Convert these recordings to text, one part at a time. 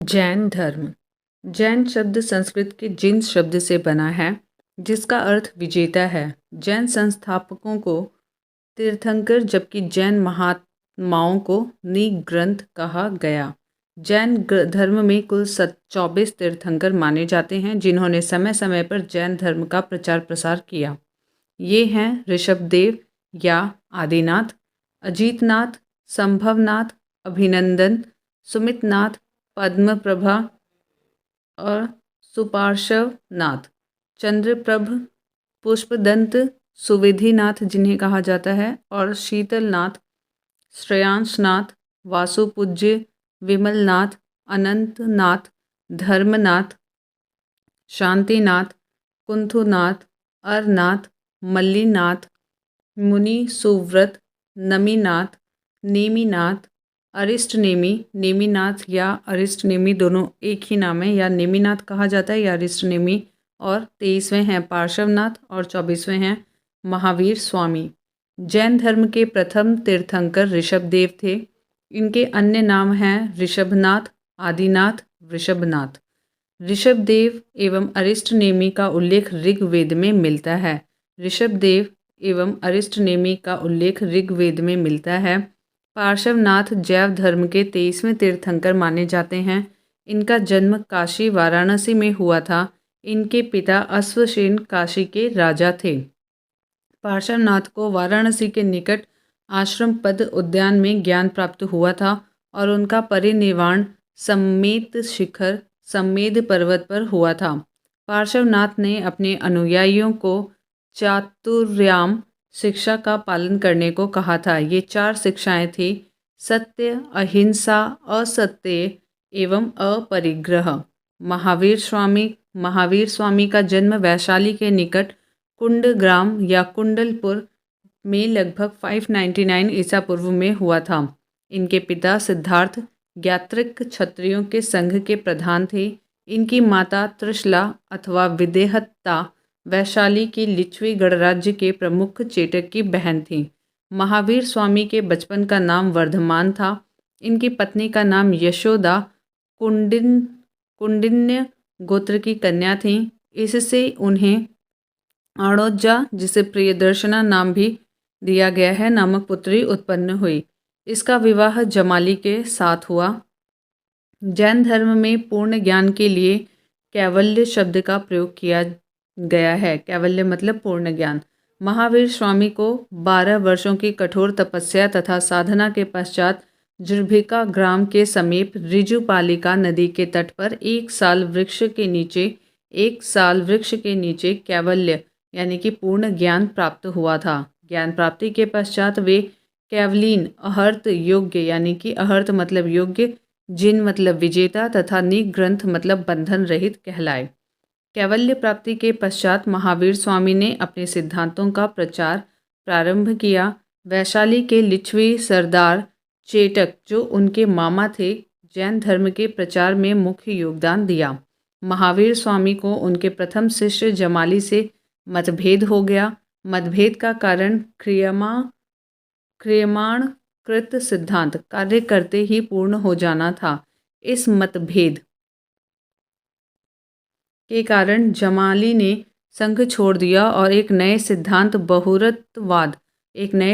जैन धर्म। जैन शब्द संस्कृत के जिन शब्द से बना है, जिसका अर्थ विजेता है। जैन संस्थापकों को तीर्थंकर जबकि जैन महात्माओं को निग्रंथ कहा गया। जैन धर्म में कुल 24 तीर्थंकर माने जाते हैं, जिन्होंने समय समय पर जैन धर्म का प्रचार प्रसार किया। ये हैं ऋषभदेव या आदिनाथ, अजीतनाथ, संभवनाथ, अभिनंदन, सुमितनाथ, पद्मप्रभा और सुपार्श्वनाथ, चंद्रप्रभ, पुष्पदंत, सुविधिनाथ जिन्हें कहा जाता है, और शीतलनाथ, श्रेयांशनाथ, वासुपूज्य, विमलनाथ, अनंतनाथ, धर्मनाथ, शांतिनाथ, कुंथुनाथ, अरनाथ, मल्लीनाथ, मुनि सुव्रत, नमीनाथ, नेमिनाथ, अरिष्टनेमी। नेमिनाथ या अरिष्टनेमी दोनों एक ही नाम है, या नेमिनाथ कहा जाता है या अरिष्टनेमी। और 23वें हैं पार्श्वनाथ और 24वें हैं महावीर स्वामी। जैन धर्म के प्रथम तीर्थंकर ऋषभदेव थे। इनके अन्य नाम हैं ऋषभनाथ, आदिनाथ, वृषभनाथ। ऋषभदेव एवं अरिष्टनेमी का उल्लेख ऋग्वेद में मिलता है। ऋषभदेव एवं अरिष्टनेमी का उल्लेख ऋग्वेद में मिलता है। पार्श्वनाथ जैव धर्म के 23वें तीर्थंकर माने जाते हैं। इनका जन्म काशी वाराणसी में हुआ था। इनके पिता अश्वसेन काशी के राजा थे। पार्श्वनाथ को वाराणसी के निकट आश्रम पद उद्यान में ज्ञान प्राप्त हुआ था और उनका परिनिर्वाण सम्मेत शिखर सम्मेद पर्वत पर हुआ था। पार्श्वनाथ ने अपने अनुयायियों को चातुर्याम शिक्षा का पालन करने को कहा था। ये 4 शिक्षाएं थी: सत्य, अहिंसा, असत्य एवं अपरिग्रह। महावीर स्वामी का जन्म वैशाली के निकट कुंडग्राम या कुंडलपुर में लगभग 599 ईसा पूर्व में हुआ था। इनके पिता सिद्धार्थ ज्ञात्रिक क्षत्रियों के संघ के प्रधान थे। इनकी माता त्रिशला अथवा विदेहता वैशाली की लिच्छवी गणराज्य के प्रमुख चेटक की बहन थी। महावीर स्वामी के बचपन का नाम वर्धमान था। इनकी पत्नी का नाम यशोदा कुंडिन्य गोत्र की कन्या थी। इससे उन्हें अणोजा, जिसे प्रियदर्शना नाम भी दिया गया है, नामक पुत्री उत्पन्न हुई। इसका विवाह जमाली के साथ हुआ। जैन धर्म में पूर्ण ज्ञान के लिए कैवल्य शब्द का प्रयोग किया गया है। कैवल्य मतलब पूर्ण ज्ञान। महावीर स्वामी को 12 वर्षों की कठोर तपस्या तथा साधना के पश्चात जृभिका ग्राम के समीप ऋजुपालिका नदी के तट पर 1 साल वृक्ष के नीचे कैवल्य यानी कि पूर्ण ज्ञान प्राप्त हुआ था। ज्ञान प्राप्ति के पश्चात वे कैवलीन अहर्त योग्य यानी कि अहर्त मतलब योग्य, जिन मतलब विजेता तथा निग्रंथ मतलब बंधन रहित कहलाए। कैवल्य प्राप्ति के पश्चात महावीर स्वामी ने अपने सिद्धांतों का प्रचार प्रारंभ किया। वैशाली के लिच्छवी सरदार चेटक, जो उनके मामा थे, जैन धर्म के प्रचार में मुख्य योगदान दिया। महावीर स्वामी को उनके प्रथम शिष्य जमाली से मतभेद हो गया। मतभेद का कारण क्रियमाणकृत सिद्धांत कार्य करते ही पूर्ण हो जाना था। इस मतभेद के कारण जमाली ने संघ छोड़ दिया और एक नए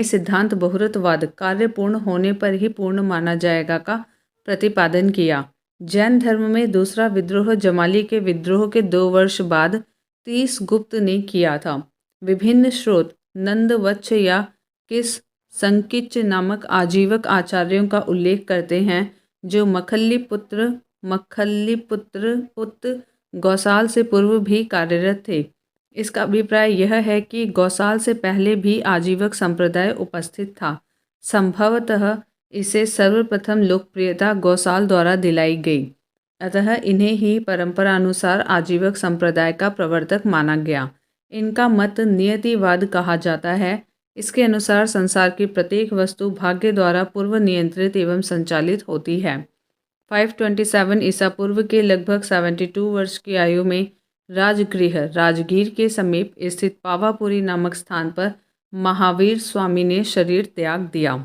सिद्धांत बहुरतवाद कार्य पूर्ण होने पर ही पूर्ण माना जाएगा का प्रतिपादन किया। जैन धर्म में दूसरा विद्रोह जमाली के विद्रोह के 2 वर्ष बाद 30 गुप्त ने किया था। विभिन्न स्रोत नंदवच्छ या किस संकिच नामक आजीवक आचार्यों का उल्लेख करते हैं, जो मखल्लीपुत्र गौसाल से पूर्व भी कार्यरत थे। इसका अभिप्राय यह है कि गौसाल से पहले भी आजीवक संप्रदाय उपस्थित था। संभवतः इसे सर्वप्रथम लोकप्रियता गौसाल द्वारा दिलाई गई, अतः इन्हें ही परंपरानुसार आजीवक संप्रदाय का प्रवर्तक माना गया। इनका मत नियतिवाद कहा जाता है। इसके अनुसार संसार की प्रत्येक वस्तु भाग्य द्वारा पूर्व नियंत्रित एवं संचालित होती है। 527 ईसा पूर्व के लगभग 72 वर्ष की आयु में राजगीर के समीप स्थित पावापुरी नामक स्थान पर महावीर स्वामी ने शरीर त्याग दिया।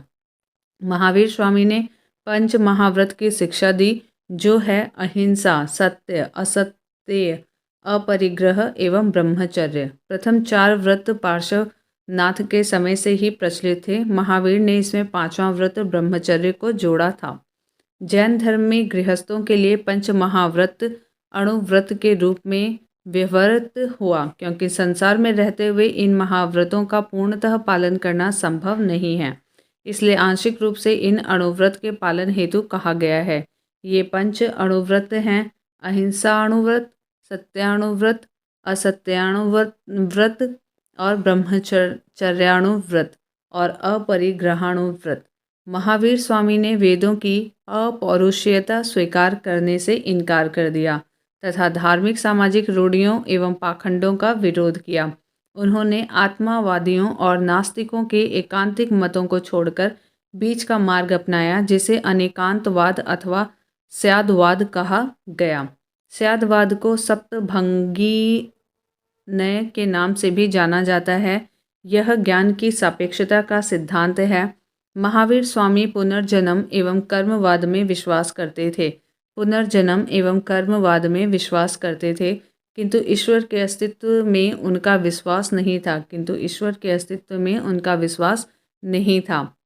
महावीर स्वामी ने पंच महाव्रत की शिक्षा दी, जो है अहिंसा, सत्य, असत्य, अपरिग्रह एवं ब्रह्मचर्य। प्रथम 4 व्रत पार्श्वनाथ के समय से ही प्रचलित थे। महावीर ने इसमें 5वां व्रत ब्रह्मचर्य को जोड़ा था। जैन धर्म में गृहस्थों के लिए पंच महाव्रत अणुव्रत के रूप में व्यवहृत हुआ, क्योंकि संसार में रहते हुए इन महाव्रतों का पूर्णतः पालन करना संभव नहीं है, इसलिए आंशिक रूप से इन अणुव्रत के पालन हेतु कहा गया है। ये पंच अणुव्रत हैं: अहिंसाणुव्रत, सत्याणुव्रत, असत्याणुव्रत व्रत और ब्रह्मचर्याणुव्रत और अपरिग्रहाणुव्रत। महावीर स्वामी ने वेदों की अपौरुषेयता स्वीकार करने से इनकार कर दिया तथा धार्मिक सामाजिक रूढ़ियों एवं पाखंडों का विरोध किया। उन्होंने आत्मावादियों और नास्तिकों के एकांतिक मतों को छोड़कर बीच का मार्ग अपनाया, जिसे अनेकांतवाद अथवा स्यादवाद कहा गया। स्यादवाद को सप्तभंगी नय के नाम से भी जाना जाता है। यह ज्ञान की सापेक्षता का सिद्धांत है। महावीर स्वामी पुनर्जन्म एवं कर्मवाद में विश्वास करते थे। पुनर्जन्म एवं कर्मवाद में विश्वास करते थे, किंतु ईश्वर के अस्तित्व में उनका विश्वास नहीं था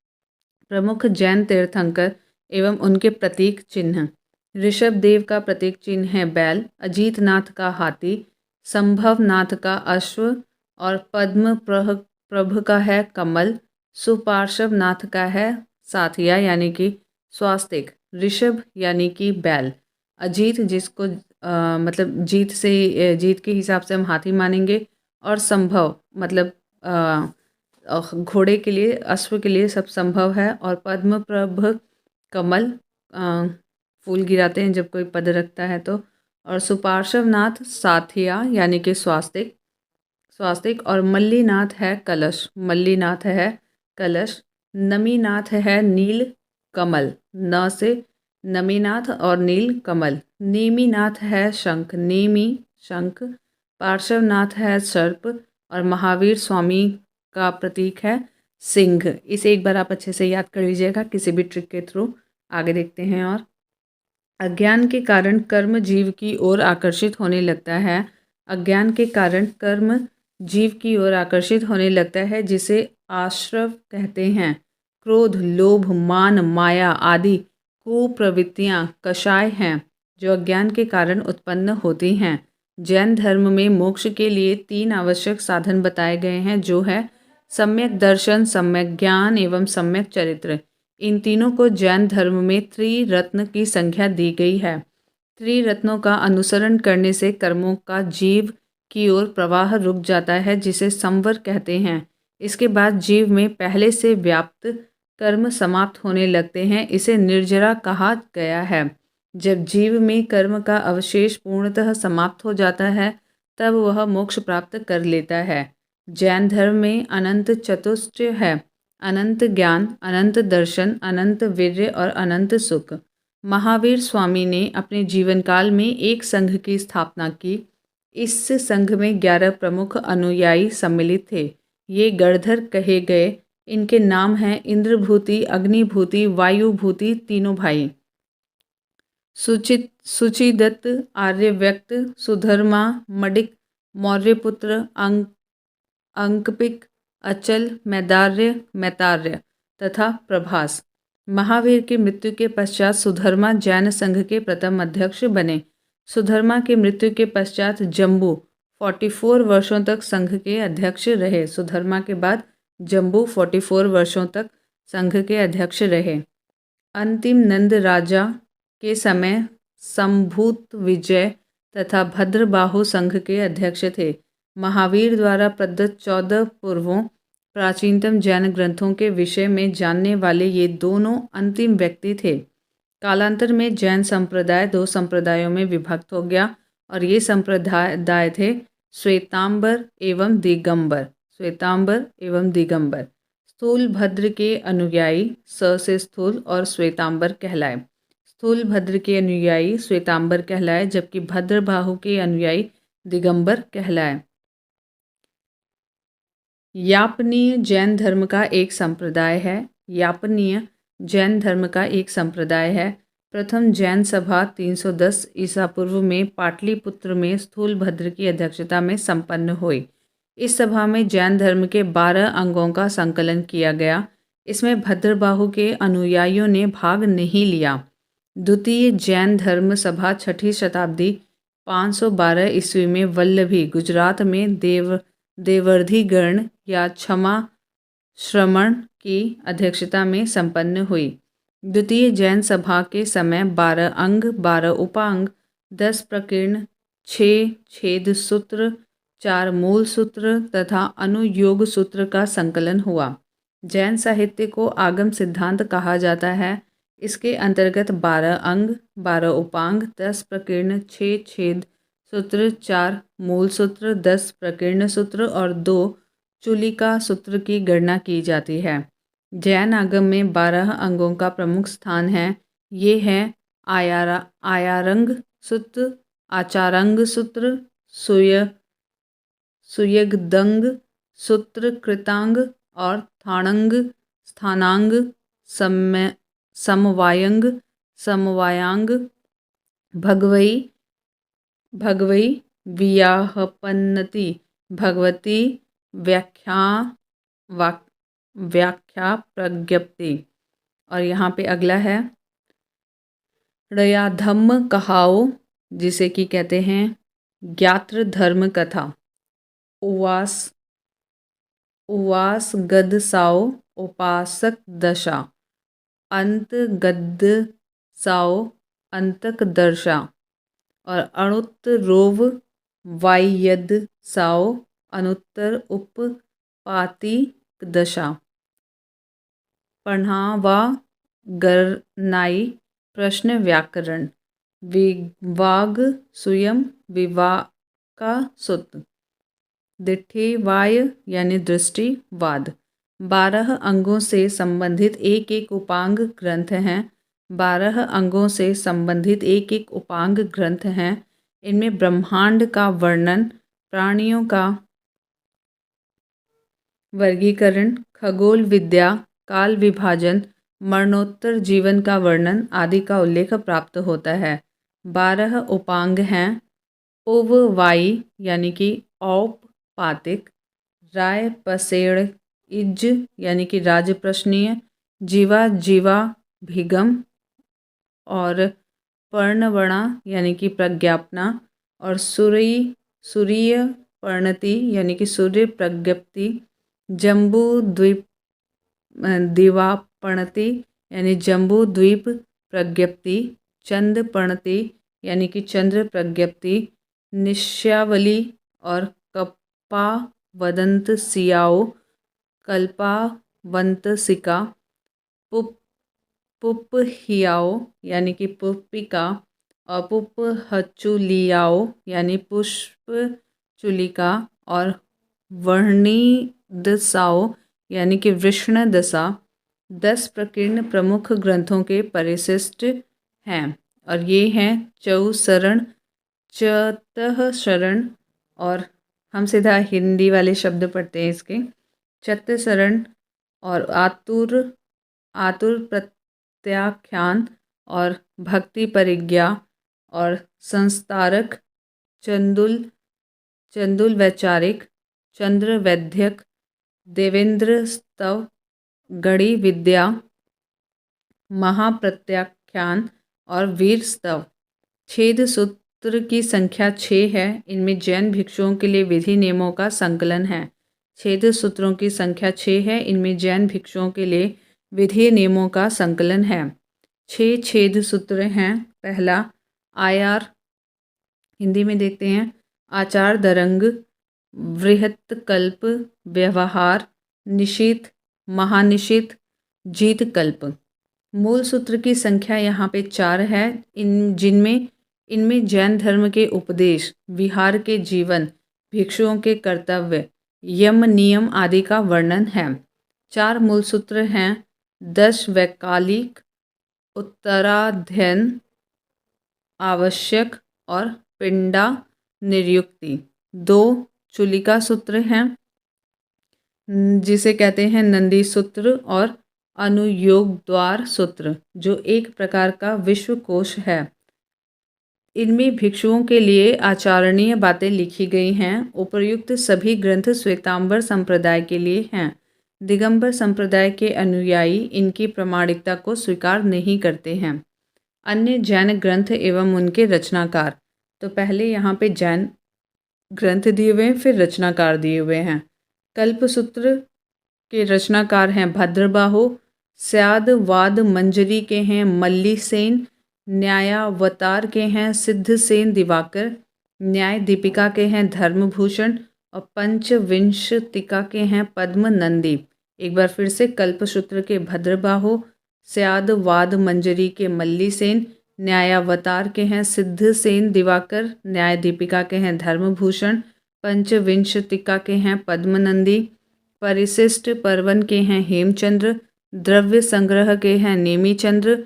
प्रमुख जैन तीर्थंकर एवं उनके प्रतीक चिन्ह: ऋषभ देव का प्रतीक चिन्ह है बैल, अजीतनाथ का हाथी, संभवनाथ का अश्व और पद्म प्रभ का है कमल। सुपार्श्वनाथ का है साथिया यानी कि स्वास्तिक। ऋषभ यानी कि बैल, अजीत जिसको मतलब जीत के हिसाब से हम हाथी मानेंगे, और संभव मतलब घोड़े के लिए, अश्व के लिए सब संभव है, और पद्म प्रभ कमल, फूल गिराते हैं जब कोई पद रखता है तो, और सुपार्श्वनाथ साथिया यानी कि स्वास्तिक और मल्लीनाथ है कलश। नमीनाथ है नील कमल, न से नमीनाथ और नील कमल। नेमीनाथ है शंख। पार्श्वनाथ है सर्प और महावीर स्वामी का प्रतीक है सिंह। इसे एक बार आप अच्छे से याद कर लीजिएगा किसी भी ट्रिक के थ्रू। आगे देखते हैं। और अज्ञान के कारण कर्म जीव की ओर आकर्षित होने लगता है। अज्ञान के कारण कर्म जीव की ओर आकर्षित होने लगता है, जिसे आश्रव कहते हैं। क्रोध, लोभ, मान, माया आदि कुप्रवृत्तियां कषाय हैं जो अज्ञान के कारण उत्पन्न होती हैं। जैन धर्म में मोक्ष के लिए 3 आवश्यक साधन बताए गए हैं, जो है सम्यक दर्शन, सम्यक ज्ञान एवं सम्यक चरित्र। इन तीनों को जैन धर्म में त्रिरत्न की संज्ञा दी गई है। त्रिरत्नों का अनुसरण करने से कर्मों का जीव की ओर प्रवाह रुक जाता है, जिसे संवर कहते हैं। इसके बाद जीव में पहले से व्याप्त कर्म समाप्त होने लगते हैं। इसे निर्जरा कहा गया है। जब जीव में कर्म का अवशेष पूर्णतः समाप्त हो जाता है, तब वह मोक्ष प्राप्त कर लेता है। जैन धर्म में अनंत चतुष्टय है: अनंत ज्ञान, अनंत दर्शन, अनंत वीर्य और अनंत सुख। महावीर स्वामी ने अपने जीवन काल में एक संघ की स्थापना की। इस संघ में 11 प्रमुख अनुयायी सम्मिलित थे। ये गणधर कहे गए। इनके नाम हैं इंद्रभूति, अग्निभूति, वायुभूति, तीनों भाई। सुचिदत्त, आर्यव्यक्त, सुधर्मा, मडिक, मौर्यपुत्र, अंकपिक, अचल, मैतार्य तथा प्रभास। महावीर की मृत्यु के पश्चात सुधर्मा जैन संघ के प्रथम अध्यक्ष बने। सुधर्मा की मृत्यु के पश्चात जम्बू 44 वर्षों तक संघ के अध्यक्ष रहे। सुधर्मा के बाद जम्बू 44 वर्षों तक संघ के अध्यक्ष रहे। अंतिम नंद राजा के समय संभूत विजय तथा भद्रबाहु संघ के अध्यक्ष थे। महावीर द्वारा प्रदत्त 14 पूर्वों प्राचीनतम जैन ग्रंथों के विषय में जानने वाले ये दोनों अंतिम व्यक्ति थे। कालांतर में जैन संप्रदाय 2 संप्रदायों में विभक्त हो गया, और ये संप्रदाय थे श्वेतांबर एवं दिगंबर। स्थूल भद्र के अनुयायी स से स्थूल और श्वेतांबर कहलाए। स्थूल भद्र के अनुयायी श्वेतांबर कहलाए, जबकि भद्रबाहु के अनुयायी दिगंबर कहलाए। यापनीय जैन धर्म का एक संप्रदाय है। प्रथम जैन सभा 310 ईसा पूर्व में पाटलिपुत्र में स्थूलभद्र की अध्यक्षता में संपन्न हुई। इस सभा में जैन धर्म के 12 अंगों का संकलन किया गया। इसमें भद्रबाहु के अनुयायियों ने भाग नहीं लिया। द्वितीय जैन धर्म सभा 6ठी शताब्दी 512 ईस्वी में वल्लभी गुजरात में देवर्धिगण या क्षमा श्रमण की अध्यक्षता में संपन्न हुई। द्वितीय जैन सभा के समय 12 अंग, 12 उपांग, 10 प्रकीर्ण, 6 छेद सूत्र, 4 मूल सूत्र तथा अनुयोग सूत्र का संकलन हुआ। जैन साहित्य को आगम सिद्धांत कहा जाता है। इसके अंतर्गत 12 अंग, 12 उपांग, 10 प्रकीर्ण, 6 छेद सूत्र, 4 मूल सूत्र, 10 प्रकीर्ण सूत्र और 2 चूलिका सूत्र की गणना की जाती है। जैन आगम में 12 अंगों का प्रमुख स्थान है। ये हैं आयारंग सूत्र, आचारंग सूत्र, सुयगदंग सूत्र, कृतांग और थाणंग, स्थानांग, समवायंग, समवायांग, भगवई, वियाहपन्नति, भगवती, व्याख्या प्रज्ञप्ति। और यहाँ पे अगला है रयाधम्म कहाओ, जिसे कि कहते हैं ज्ञात्र धर्म कथा। उवास गद साओ, उपासक दशा, अंत गद साओ, अंतक दर्शा और अणुत्त रोव वायद साओ, अनुत्तर उपपाति दशा। पढ़ावा गरनाई, प्रश्न व्याकरण, विवाग सुयम, विवाका सुत, दिठेवाय यानी दृष्टिवाद। 12 अंगों से संबंधित एक एक उपांग ग्रंथ हैं। 12 अंगों से संबंधित एक एक उपांग ग्रंथ हैं। इनमें ब्रह्मांड का वर्णन, प्राणियों का वर्गीकरण, खगोल विद्या, काल विभाजन, मरणोत्तर जीवन का वर्णन आदि का उल्लेख प्राप्त होता है। 12 उपांग हैं। उववाई यानी कि औपपातिक, राय पसेड़ इज यानी कि राजप्रश्नीय, जीवाभिगम और पर्णवणा यानी कि प्रज्ञापना और सूर्य पर्णति यानी कि सूर्य प्रज्ञप्ति, जम्बू द्वीपापणति यानी जम्बू द्वीप प्रज्ञप्ति, चंद पर्णति यानी कि चंद्र प्रज्ञप्ति, निश्यावली और कप्पावदंत सियाओ, कल्पावंतसिका, पुपहियाओ यानी कि पुप्पिका और पुपहचुलियाओ यानी पुष्पचुलिका और वर्णिदसाओ यानी कि वृषणदशा। 10 प्रकीर्ण प्रमुख ग्रंथों के परिशिष्ट हैं और ये हैं चौसरण, चतःसरण और हम सीधा हिंदी वाले शब्द पढ़ते हैं इसके, चतसरण और आतुर प्रत्याख्यान और भक्ति परिज्ञा और संस्तारक, चंदुल वैचारिक, चंद्र वैद्यक, देवेंद्र स्तव, गणि विद्या, महाप्रत्याख्यान और वीर स्तव। छेद सूत्र की संख्या 6 है। इनमें जैन भिक्षुओं के लिए विधि नियमों का संकलन है। छेद सूत्रों की संख्या 6 है। इनमें जैन भिक्षुओं के लिए विधि नियमों का संकलन है। 6 छेद सूत्र हैं। पहला आयार, हिंदी में देखते हैं, आचार दरंग, वृहत्कल्प, व्यवहार, निशित, महानिशित, जीतकल्प। मूल सूत्र की संख्या यहाँ पे 4 है। इनमें जैन धर्म के उपदेश, विहार के जीवन, भिक्षुओं के कर्तव्य, यम नियम आदि का वर्णन है। 4 मूल सूत्र हैं। 10 वैकालिक, उत्तराध्ययन, आवश्यक और पिंडा निरुक्ति। 2 चूलिका सूत्र हैं जिसे कहते हैं नंदी सूत्र और अनुयोग द्वार सूत्र, जो एक प्रकार का विश्वकोश है। इनमें भिक्षुओं के लिए आचरणीय बातें लिखी गई हैं। उपर्युक्त सभी ग्रंथ श्वेतांबर संप्रदाय के लिए हैं। दिगंबर संप्रदाय के अनुयायी इनकी प्रामाणिकता को स्वीकार नहीं करते हैं। अन्य जैन ग्रंथ एवं उनके रचनाकार। तो पहले यहाँ पे जैन ग्रंथ दिए हुए हैं, फिर रचनाकार दिए हुए हैं। कल्पसूत्र के रचनाकार हैं भद्रबाहु, स्याद वाद मंजरी के हैं मल्लीसेन, न्यायावतार के हैं सिद्धसेन दिवाकर, न्याय दीपिका के हैं धर्मभूषण और पंचविंशतिका के हैं पद्म नंदी। एक बार फिर से कल्पसूत्र के भद्रबाहु, स्याद वाद मंजरी के मल्लीसेन, न्यायावतार के हैं सिद्धसेन दिवाकर, न्याय दीपिका के हैं धर्मभूषण, पंचविंशतिका के हैं पद्मनंदी, परिशिष्ट पर्वन के हैं हेमचंद्र, द्रव्य संग्रह के हैं नेमीचंद्र,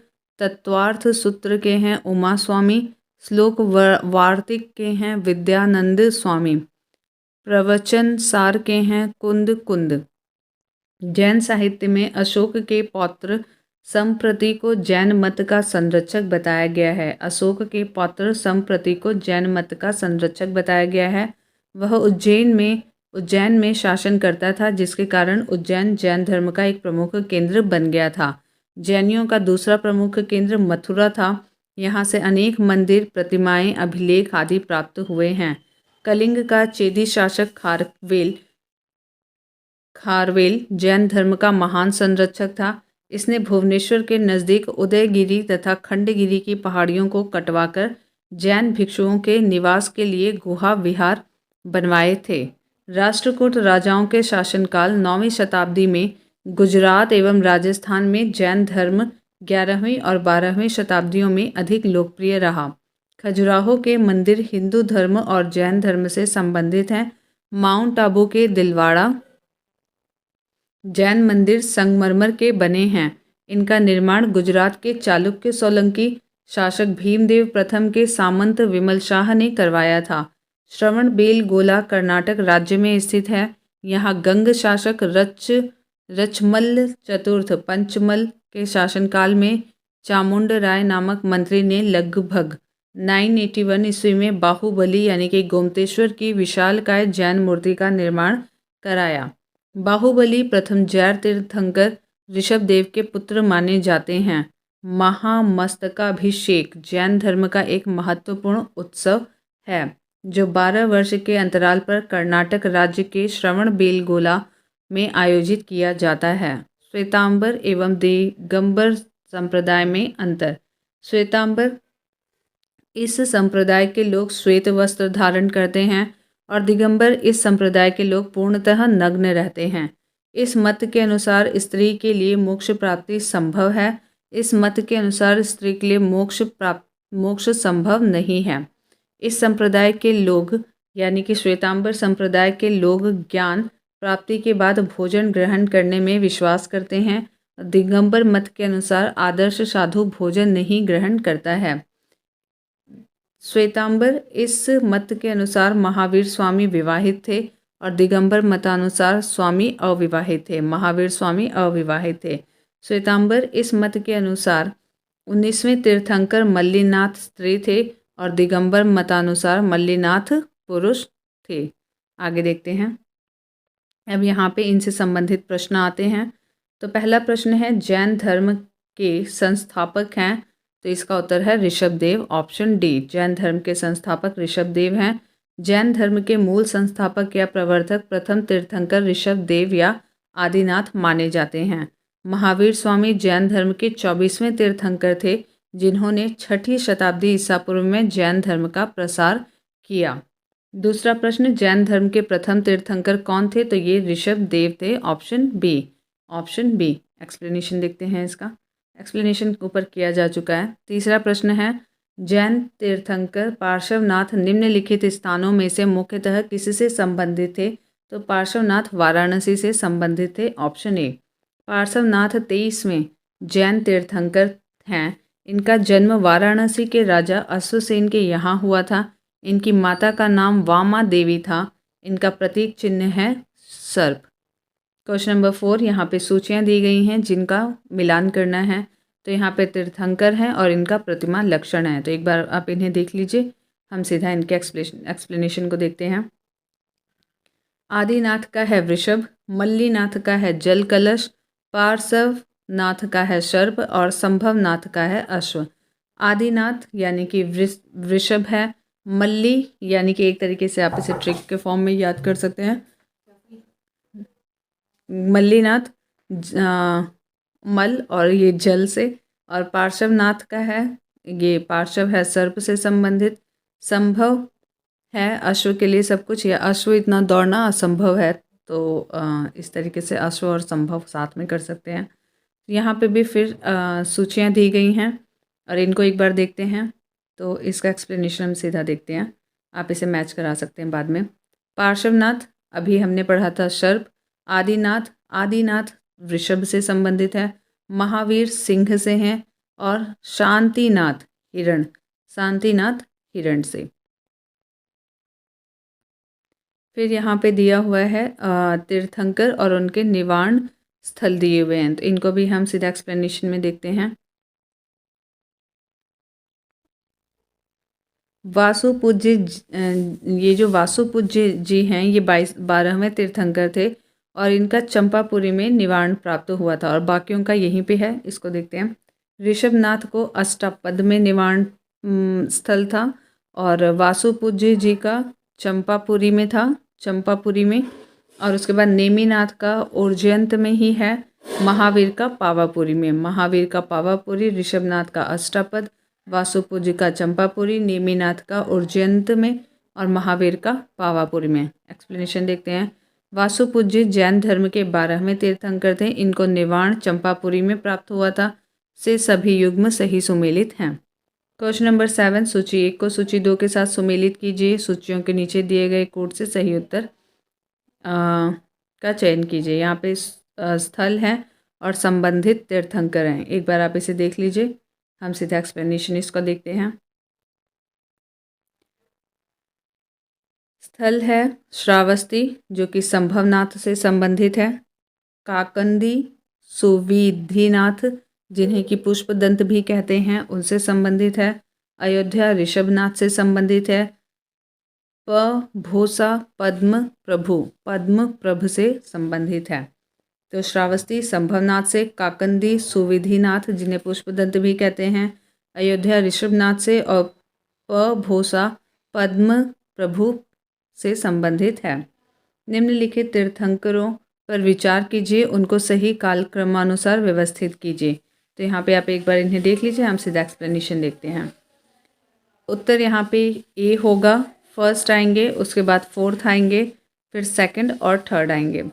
तत्वार्थ सूत्र के हैं उमा स्वामी, श्लोक वार्तिक के हैं विद्यानंद स्वामी, प्रवचन सार के हैं कुंद कुंद। जैन साहित्य में अशोक के पौत्र संप्रति को जैन मत का संरक्षक बताया गया है। अशोक के पौत्र संप्रति को जैन मत का संरक्षक बताया गया है। वह उज्जैन में शासन करता था, जिसके कारण उज्जैन जैन धर्म का एक प्रमुख केंद्र बन गया था। जैनियों का दूसरा प्रमुख केंद्र मथुरा था। यहाँ से अनेक मंदिर, प्रतिमाएं, अभिलेख आदि प्राप्त हुए हैं। कलिंग का चेदी शासक खारवेल जैन धर्म का महान संरक्षक था। इसने भुवनेश्वर के नज़दीक उदयगिरी तथा खंडगिरी की पहाड़ियों को कटवाकर जैन भिक्षुओं के निवास के लिए गुहा विहार बनवाए थे। राष्ट्रकूट राजाओं के शासनकाल 9वीं शताब्दी में गुजरात एवं राजस्थान में जैन धर्म 11वीं और 12वीं शताब्दियों में अधिक लोकप्रिय रहा। खजुराहो के मंदिर हिंदू धर्म और जैन धर्म से संबंधित हैं। माउंट आबू के दिलवाड़ा जैन मंदिर संगमरमर के बने हैं। इनका निर्माण गुजरात के चालुक्य सोलंकी शासक भीमदेव प्रथम के सामंत विमल शाह ने करवाया था। श्रवणबेलगोला कर्नाटक राज्य में स्थित है। यहाँ गंग शासक रचमल्ल चतुर्थ पंचमल के शासनकाल में चामुंडराय नामक मंत्री ने लगभग 981 ईस्वी में बाहुबली यानी कि गोमतेश्वर की विशालकाय जैन मूर्ति का निर्माण कराया। बाहुबली प्रथम जैन तीर्थंकर ऋषभदेव के पुत्र माने जाते हैं। महामस्तकाभिषेक जैन धर्म का एक महत्वपूर्ण उत्सव है, जो 12 वर्ष के अंतराल पर कर्नाटक राज्य के श्रवणबेलगोला में आयोजित किया जाता है। श्वेतांबर एवं दिगंबर संप्रदाय में अंतर। श्वेतांबर इस संप्रदाय के लोग श्वेत वस्त्र धारण करते हैं और दिगंबर इस संप्रदाय के लोग पूर्णतः नग्न रहते हैं। इस मत के अनुसार स्त्री के लिए मोक्ष प्राप्ति संभव है। इस मत के अनुसार स्त्री के लिए मोक्ष संभव नहीं है। इस संप्रदाय के लोग यानी कि श्वेतांबर संप्रदाय के लोग ज्ञान प्राप्ति के बाद भोजन ग्रहण करने में विश्वास करते हैं। दिगंबर मत के अनुसार आदर्श साधु भोजन नहीं ग्रहण करता है। श्वेतांबर इस मत के अनुसार महावीर स्वामी विवाहित थे और दिगंबर मतानुसार स्वामी अविवाहित थे। महावीर स्वामी अविवाहित थे। श्वेतांबर इस मत के अनुसार 19वें तीर्थंकर मल्लीनाथ स्त्री थे और दिगंबर मतानुसार मल्लीनाथ पुरुष थे। आगे देखते हैं। अब यहाँ पे इनसे संबंधित प्रश्न आते हैं। तो पहला प्रश्न है जैन धर्म के संस्थापक हैं, तो इसका उत्तर है ऋषभदेव, ऑप्शन डी। जैन धर्म के संस्थापक ऋषभदेव हैं। जैन धर्म के मूल संस्थापक या प्रवर्तक प्रथम तीर्थंकर ऋषभदेव या आदिनाथ माने जाते हैं। महावीर स्वामी जैन धर्म के 24वें तीर्थंकर थे, जिन्होंने 6ठी शताब्दी ईसा पूर्व में जैन धर्म का प्रसार किया। दूसरा प्रश्न, जैन धर्म के प्रथम तीर्थंकर कौन थे? तो ये ऋषभदेव थे, option B. Option B. Explanation देखते हैं इसका। एक्सप्लेनेशन ऊपर किया जा चुका है। तीसरा प्रश्न है जैन तीर्थंकर पार्श्वनाथ निम्नलिखित स्थानों में से मुख्यतः किससे संबंधित थे? तो पार्श्वनाथ वाराणसी से संबंधित थे, ऑप्शन ए। पार्श्वनाथ 23वें जैन तीर्थंकर हैं। इनका जन्म वाराणसी के राजा अश्वसेन के यहाँ हुआ था। इनकी माता का नाम वामा देवी था। इनका प्रतीक चिन्ह है सर्प। क्वेश्चन नंबर 4, यहाँ पे सूचियाँ दी गई हैं जिनका मिलान करना है। तो यहाँ पे तीर्थंकर हैं और इनका प्रतिमा लक्षण है। तो एक बार आप इन्हें देख लीजिए, हम सीधा इनके एक्सप्लेनेशन को देखते हैं। आदिनाथ का है वृषभ, मल्लीनाथ का है जल कलश, पार्श्वनाथ का है सर्प और संभवनाथ का है अश्व। आदिनाथ यानी कि वृषभ है, मल्ली यानी कि एक तरीके से आप इसे ट्रिक के फॉर्म में याद कर सकते हैं। मल्लीनाथ मल और ये जल से, और पार्श्वनाथ का है, ये पार्श्व है सर्प से संबंधित, संभव है अश्व के लिए सब कुछ, या अश्व इतना दौड़ना असंभव है, तो इस तरीके से अश्व और संभव साथ में कर सकते हैं। यहाँ पे भी फिर सूचियाँ दी गई हैं और इनको एक बार देखते हैं। तो इसका एक्सप्लेनेशन हम सीधा देखते हैं, आप इसे मैच करा सकते हैं बाद में। पार्श्वनाथ अभी हमने पढ़ा था सर्प, आदिनाथ वृषभ से संबंधित है, महावीर सिंह से हैं और शांतिनाथ हिरण से। फिर यहाँ पे दिया हुआ है तीर्थंकर और उनके निवारण स्थल दिए हुए हैं, तो इनको भी हम सीधा एक्सप्लेनेशन में देखते हैं। वासुपूज्य ये जो वासुपूज्य जी हैं ये 12वें तीर्थंकर थे और इनका चंपापुरी में निवारण प्राप्त हुआ था और बाकियों का यहीं पे है, इसको देखते हैं। ऋषभनाथ को अष्टापद में निवारण स्थल था और वासुपूज्य जी का चंपापुरी में, और उसके बाद नेमिनाथ का उज्जैन में ही है, महावीर का पावापुरी, ऋषभनाथ का अष्टापद, वासुपूज्य का चंपापुरी, नेमिनाथ का उज्जैन में और महावीर का पावापुरी में। एक्सप्लेनेशन देखते हैं। वासुपूज्य जैन धर्म के 12वें तीर्थंकर थे, इनको निवारण चंपापुरी में प्राप्त हुआ था, से सभी युग्म सही सुमेलित हैं। क्वेश्चन नंबर 7, सूची 1 को सूची 2 के साथ सुमेलित कीजिए। सूचियों के नीचे दिए गए कोड से सही उत्तर का चयन कीजिए। यहाँ पे स्थल है और संबंधित तीर्थंकर हैं, एक बार आप इसे देख लीजिए, हम सीधा एक्सप्लेनेशन इसको देखते हैं। स्थल है श्रावस्ती जो कि संभवनाथ से संबंधित है, काकंदी सुविधिनाथ जिन्हें कि पुष्पदंत भी कहते हैं उनसे संबंधित है, अयोध्या ऋषभनाथ से संबंधित है, भोसा पद्म प्रभु से संबंधित है। तो श्रावस्ती संभवनाथ से, काकंदी सुविधिनाथ जिन्हें पुष्पदंत भी कहते हैं, अयोध्या ऋषभनाथ से और भोसा पद्म प्रभु से संबंधित है। निम्नलिखित तीर्थंकरों पर विचार कीजिए, उनको सही कालक्रमानुसार व्यवस्थित कीजिए। तो यहाँ पे आप एक बार इन्हें देख लीजिए, हम सीधा एक्सप्लेनेशन देखते हैं। उत्तर यहाँ पे ए होगा, फर्स्ट आएंगे, उसके बाद फोर्थ आएंगे, फिर सेकंड और थर्ड आएंगे।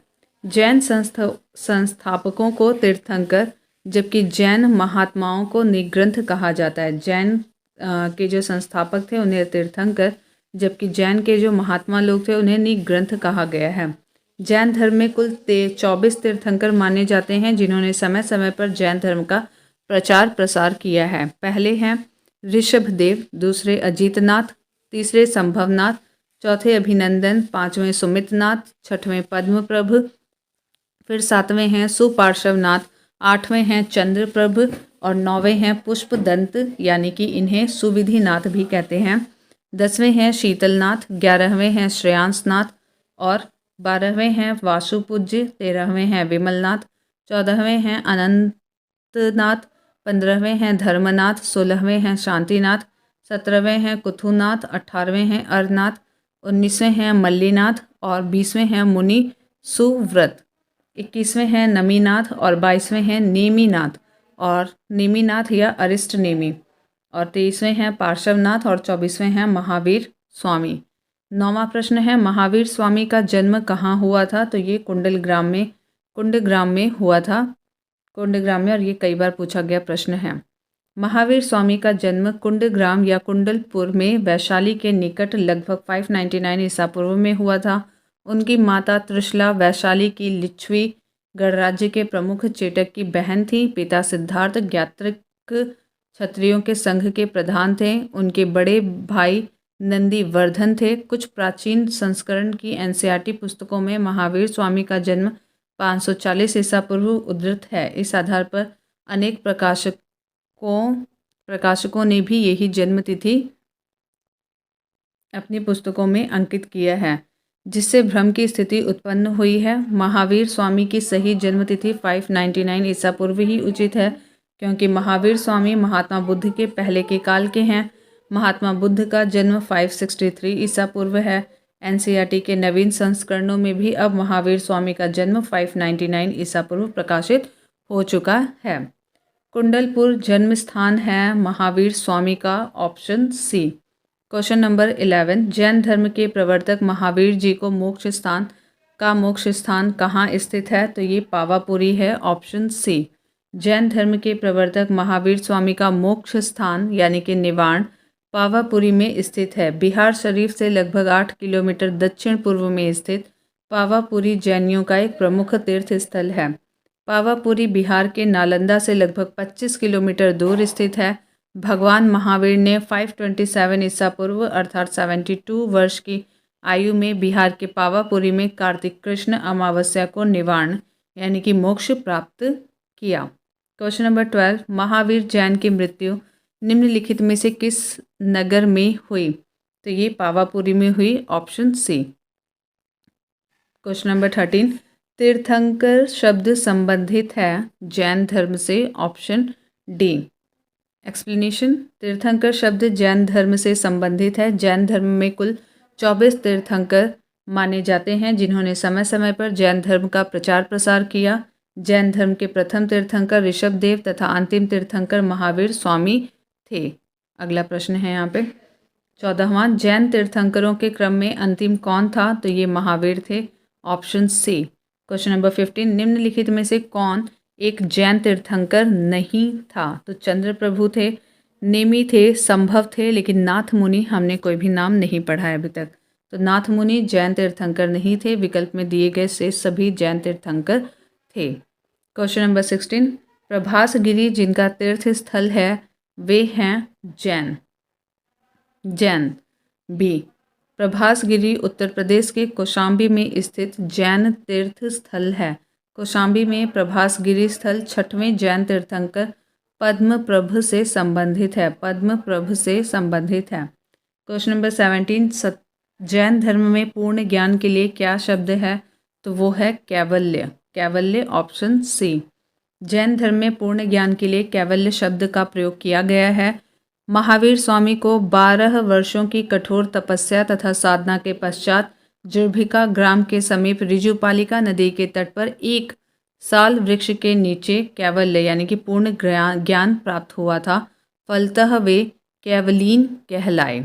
जैन संस्थापकों को तीर्थंकर जबकि जैन महात्माओं को निग्रंथ कहा जाता है। जैन के जो संस्थापक थे उन्हें तीर्थंकर, जबकि जैन के जो महात्मा लोग थे उन्हें निग्रंथ कहा गया है। जैन धर्म में कुल 24 तीर्थंकर माने जाते हैं जिन्होंने समय समय पर जैन धर्म का प्रचार प्रसार किया है। पहले हैं ऋषभदेव, दूसरे अजीतनाथ, तीसरे संभवनाथ, चौथे अभिनंदन, पांचवें सुमितनाथ, छठवें पद्मप्रभ, फिर सातवें हैं सुपार्श्वनाथ, आठवें हैं चंद्रप्रभ और नौवें हैं पुष्पदंत यानी कि इन्हें सुविधिनाथ भी कहते हैं। 10वें हैं शीतलनाथ, 11वें हैं श्रेयांसनाथ और 12वें हैं वासुपूज्य, 13वें हैं विमलनाथ, 14वें हैं अनंतनाथ, 15वें हैं धर्मनाथ, 16वें हैं शांतिनाथ, 17वें हैं कुथुनाथ, 18वें हैं अरनाथ, 19वें हैं मल्लीनाथ और 20वें हैं मुनि सुव्रत, 21वें हैं नमीनाथ और 22वें हैं नेमिनाथ या अरिष्ट नेमी और 23वें हैं पार्श्वनाथ और 24वें हैं महावीर स्वामी। 9वां प्रश्न है महावीर स्वामी का जन्म कहाँ हुआ था? तो ये कुंडलग्राम में हुआ था, कुंडग्राम में, और ये कई बार पूछा गया प्रश्न है। महावीर स्वामी का जन्म कुंडग्राम या कुंडलपुर में वैशाली के निकट लगभग 599 ईसा पूर्व में हुआ था। उनकी माता त्रिशला वैशाली की लिच्छवी गणराज्य के प्रमुख चेटक की बहन थी। पिता सिद्धार्थ ज्ञात्रिक क्षत्रियों के संघ के प्रधान थे। उनके बड़े भाई नंदीवर्धन थे। कुछ प्राचीन संस्करण की एनसीईआरटी पुस्तकों में महावीर स्वामी का जन्म 540 ईसा पूर्व उद्धृत है। इस आधार पर अनेक प्रकाशकों ने भी यही जन्मतिथि अपनी पुस्तकों में अंकित किया है, जिससे भ्रम की स्थिति उत्पन्न हुई है। महावीर स्वामी की सही जन्मतिथि 599 ईसा पूर्व ही उचित है, क्योंकि महावीर स्वामी महात्मा बुद्ध के पहले के काल के हैं। महात्मा बुद्ध का जन्म 563 ईसा पूर्व है। एनसीईआरटी के नवीन संस्करणों में भी अब महावीर स्वामी का जन्म 599 ईसा पूर्व प्रकाशित हो चुका है। कुंडलपुर जन्म स्थान है महावीर स्वामी का, option C. Question number 11, Jain धर्म के प्रवर्तक महावीर जी को मोक्ष स्थान कहाँ स्थित है? तो ये पावापुरी है, ऑप्शन सी। जैन धर्म के प्रवर्तक महावीर स्वामी का मोक्ष स्थान यानी कि निवाण पावापुरी में स्थित है। बिहार शरीफ से लगभग 8 किलोमीटर दक्षिण पूर्व में स्थित पावापुरी जैनियों का एक प्रमुख तीर्थ स्थल है। पावापुरी बिहार के नालंदा से लगभग 25 किलोमीटर दूर स्थित है। भगवान महावीर ने 527 ईसा पूर्व अर्थात 72 वर्ष की आयु में बिहार के पावापुरी में कार्तिक कृष्ण अमावस्या को निवाण यानी कि मोक्ष प्राप्त किया। क्वेश्चन नंबर 12, महावीर जैन की मृत्यु निम्नलिखित में से किस नगर में हुई? तो ये पावापुरी में हुई, ऑप्शन सी। क्वेश्चन नंबर 13, तीर्थंकर शब्द संबंधित है जैन धर्म से, ऑप्शन डी। एक्सप्लेनेशन, तीर्थंकर शब्द जैन धर्म से संबंधित है। जैन धर्म में कुल 24 तीर्थंकर माने जाते हैं, जिन्होंने समय समय पर जैन धर्म का प्रचार प्रसार किया। जैन धर्म के प्रथम तीर्थंकर ऋषभदेव तथा अंतिम तीर्थंकर महावीर स्वामी थे। अगला प्रश्न है यहाँ पे 14वां, जैन तीर्थंकरों के क्रम में अंतिम कौन था? तो ये महावीर थे, ऑप्शन सी। क्वेश्चन नंबर 15, निम्नलिखित में से कौन एक जैन तीर्थंकर नहीं था? तो चंद्र प्रभु थे, नेमी थे, संभव थे, लेकिन नाथ मुनि हमने कोई भी नाम नहीं पढ़ा है अभी तक। तो नाथ मुनि जैन तीर्थंकर नहीं थे। विकल्प में दिए गए से सभी जैन तीर्थंकर थे। क्वेश्चन नंबर 16, प्रभासगिरी जिनका तीर्थ स्थल है वे हैं जैन। बी, प्रभासगिरी उत्तर प्रदेश के कौशाम्बी में स्थित जैन तीर्थ स्थल है। कौशाम्बी में प्रभासगिरी स्थल 6वें जैन तीर्थंकर पद्मप्रभ से संबंधित है। क्वेश्चन नंबर 17, जैन धर्म में पूर्ण ज्ञान के लिए क्या शब्द है? तो वो है कैवल्य, ऑप्शन सी। जैन धर्म में पूर्ण ज्ञान के लिए कैवल्य शब्द का प्रयोग किया गया है। महावीर स्वामी को 12 वर्षों की कठोर तपस्या तथा साधना के पश्चात जुर्भिका ग्राम के समीप ऋजुपालिका नदी के तट पर एक साल वृक्ष के नीचे कैवल्य यानी कि पूर्ण ज्ञान प्राप्त हुआ था। फलतः वे कैवलीन कहलाए।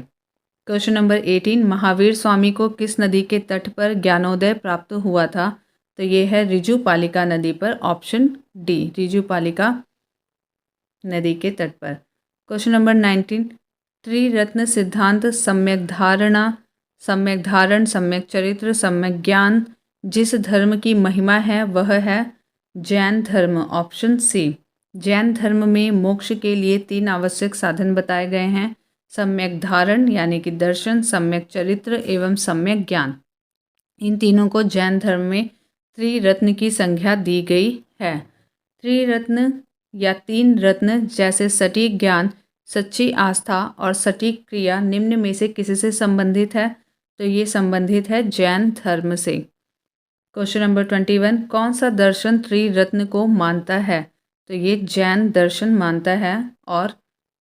क्वेश्चन नंबर 18, महावीर स्वामी को किस नदी के तट पर ज्ञानोदय प्राप्त हुआ था? तो ये है ऋजुपालिका नदी पर, ऑप्शन डी, ऋजुपालिका नदी के तट पर। क्वेश्चन नंबर 19, त्रिरत्न सिद्धांत सम्यक धारण, सम्यक चरित्र, सम्यक ज्ञान जिस धर्म की महिमा है वह है जैन धर्म, ऑप्शन सी। जैन धर्म में मोक्ष के लिए 3 आवश्यक साधन बताए गए हैं, सम्यक धारण यानी कि दर्शन, सम्यक चरित्र एवं सम्यक ज्ञान। इन तीनों को जैन धर्म में त्रिरत्न की संज्ञा दी गई है। त्रिरत्न या 3 रत्न जैसे सटीक ज्ञान, सच्ची आस्था और सटीक क्रिया निम्न में से किसी से संबंधित है? तो ये संबंधित है जैन धर्म से। क्वेश्चन नंबर 21, कौन सा दर्शन त्रिरत्न को मानता है? तो ये जैन दर्शन मानता है और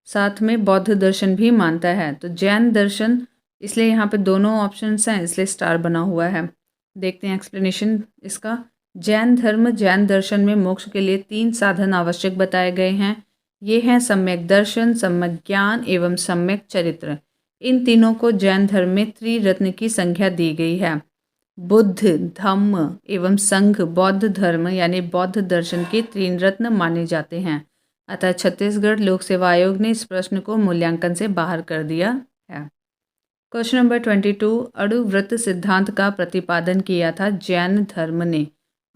साथ में बौद्ध दर्शन भी मानता है। तो जैन दर्शन, इसलिए यहाँ पे दोनों ऑप्शंस हैं, इसलिए स्टार बना हुआ है। देखते हैं एक्सप्लेनेशन इसका। जैन दर्शन में मोक्ष के लिए 3 साधन आवश्यक बताए गए हैं। ये हैं सम्यक दर्शन, सम्यक ज्ञान एवं सम्यक चरित्र। इन तीनों को जैन धर्म में त्रिरत्न की संज्ञा दी गई है। बुद्ध, धम्म एवं संघ बौद्ध धर्म यानी बौद्ध दर्शन के 3 रत्न माने जाते हैं। अतः छत्तीसगढ़ लोक सेवा आयोग ने इस प्रश्न को मूल्यांकन से बाहर कर दिया है। क्वेश्चन नंबर 22, अणुव्रत सिद्धांत का प्रतिपादन किया था जैन धर्म ने।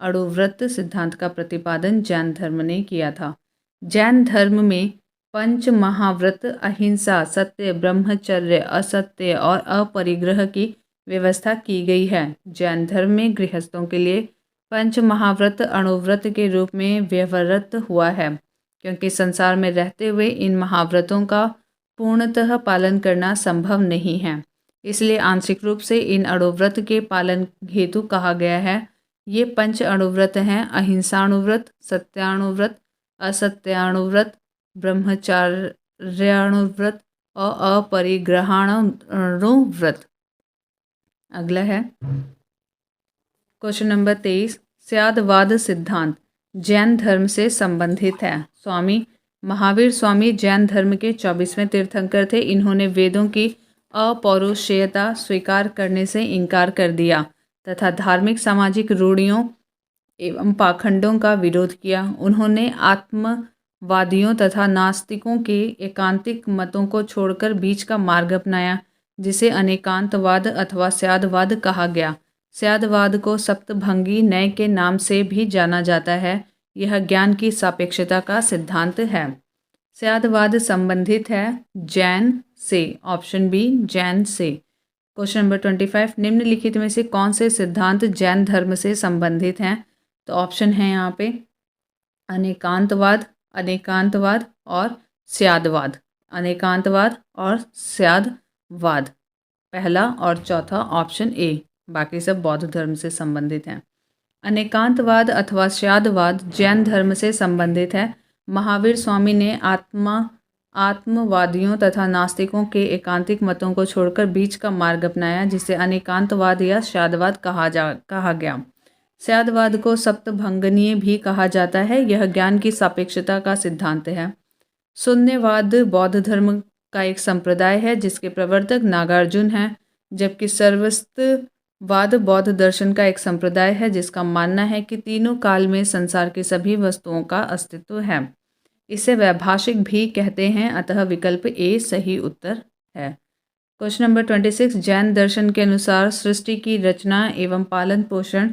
अणुव्रत सिद्धांत का प्रतिपादन जैन धर्म ने किया था। जैन धर्म में 5 महाव्रत अहिंसा, सत्य, ब्रह्मचर्य, असत्य और अपरिग्रह की व्यवस्था की गई है। जैन धर्म में गृहस्थों के लिए पंच महाव्रत अणुव्रत के रूप में व्यवहृत हुआ है, क्योंकि संसार में रहते हुए इन महाव्रतों का पूर्णतः पालन करना संभव नहीं है, इसलिए आंशिक रूप से इन अणुव्रत के पालन हेतु कहा गया है। ये पंच अणुव्रत हैं: अहिंसाणुव्रत, सत्याणुव्रत, असत्याणुव्रत, ब्रह्मचार्याणुव्रत और अपरिग्रहाणुव्रत। अगला है क्वेश्चन नंबर 23। स्यादवाद सिद्धांत जैन धर्म से संबंधित है। स्वामी महावीर स्वामी जैन धर्म के 24वें तीर्थंकर थे। इन्होंने वेदों की अपौरुषेयता स्वीकार करने से इनकार कर दिया तथा धार्मिक सामाजिक रूढ़ियों एवं पाखंडों का विरोध किया। उन्होंने आत्मवादियों तथा नास्तिकों के एकांतिक मतों को छोड़कर बीच का मार्ग अपनाया, जिसे अनेकांतवाद अथवा स्यादवाद कहा गया। स्यादवाद को सप्तभंगी न्याय के नाम से भी जाना जाता है। यह ज्ञान की सापेक्षता का सिद्धांत है। स्यादवाद संबंधित है जैन से। ऑप्शन बी जैन से। Question number 25। निम्नलिखित में से कौन से सिद्धांत जैन धर्म से संबंधित हैं? तो ऑप्शन है यहाँ पे अनेकांतवाद, अनेकांतवाद और स्यादवाद। अनेकांतवाद और स्यादवाद, पहला और चौथा ऑप्शन ए। बाकी सब बौद्ध धर्म से संबंधित हैं। अनेकांतवाद अथवा स्यादवाद जैन धर्म से संबंधित है। महावीर स्वामी ने आत्मवादियों तथा नास्तिकों के एकांतिक मतों को छोड़कर बीच का मार्ग अपनाया, जिसे अनेकांतवाद या स्यादवाद कहा गया। स्यादवाद को सप्तभंगनीय भी कहा जाता है। यह ज्ञान की सापेक्षता का सिद्धांत है। शून्यवाद बौद्ध धर्म का एक संप्रदाय है, जिसके प्रवर्तक नागार्जुन हैं, जबकि सर्वस्ववाद बौद्ध दर्शन का एक संप्रदाय है, जिसका मानना है कि तीनों काल में संसार की सभी वस्तुओं का अस्तित्व है। इसे वैभाषिक भी कहते हैं, अतः विकल्प ए सही उत्तर है। Question number 26। जैन दर्शन के अनुसार सृष्टि की रचना एवं पालन पोषण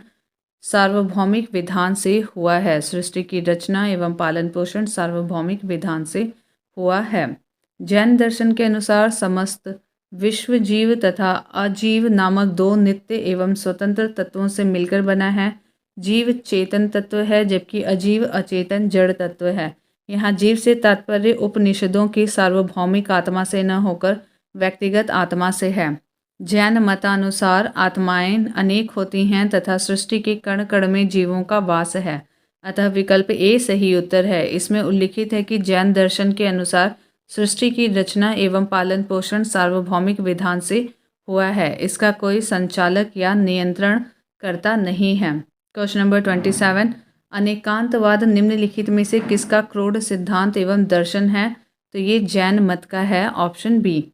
सार्वभौमिक विधान से हुआ है। सृष्टि की रचना एवं पालन पोषण सार्वभौमिक विधान से हुआ है। जैन दर्शन के अनुसार समस्त विश्व जीव तथा अजीव नामक दो नित्य एवं स्वतंत्र तत्वों से मिलकर बना है। जीव चेतन तत्व है, जबकि अजीव अचेतन जड़ तत्व है। यहाँ जीव से तात्पर्य उपनिषदों की सार्वभौमिक आत्मा से न होकर व्यक्तिगत आत्मा से है। जैन मतानुसार आत्माएं अनेक होती हैं तथा सृष्टि के कण कण में जीवों का वास है, अतः विकल्प ए सही उत्तर है। इसमें उल्लिखित है कि जैन दर्शन के अनुसार सृष्टि की रचना एवं पालन पोषण सार्वभौमिक विधान से हुआ है। इसका कोई संचालक या नियंत्रण करता नहीं है। Question number 27। अनेकांतवाद निम्नलिखित में से किसका क्रोध सिद्धांत एवं दर्शन है? तो ये जैन मत का है, ऑप्शन बी।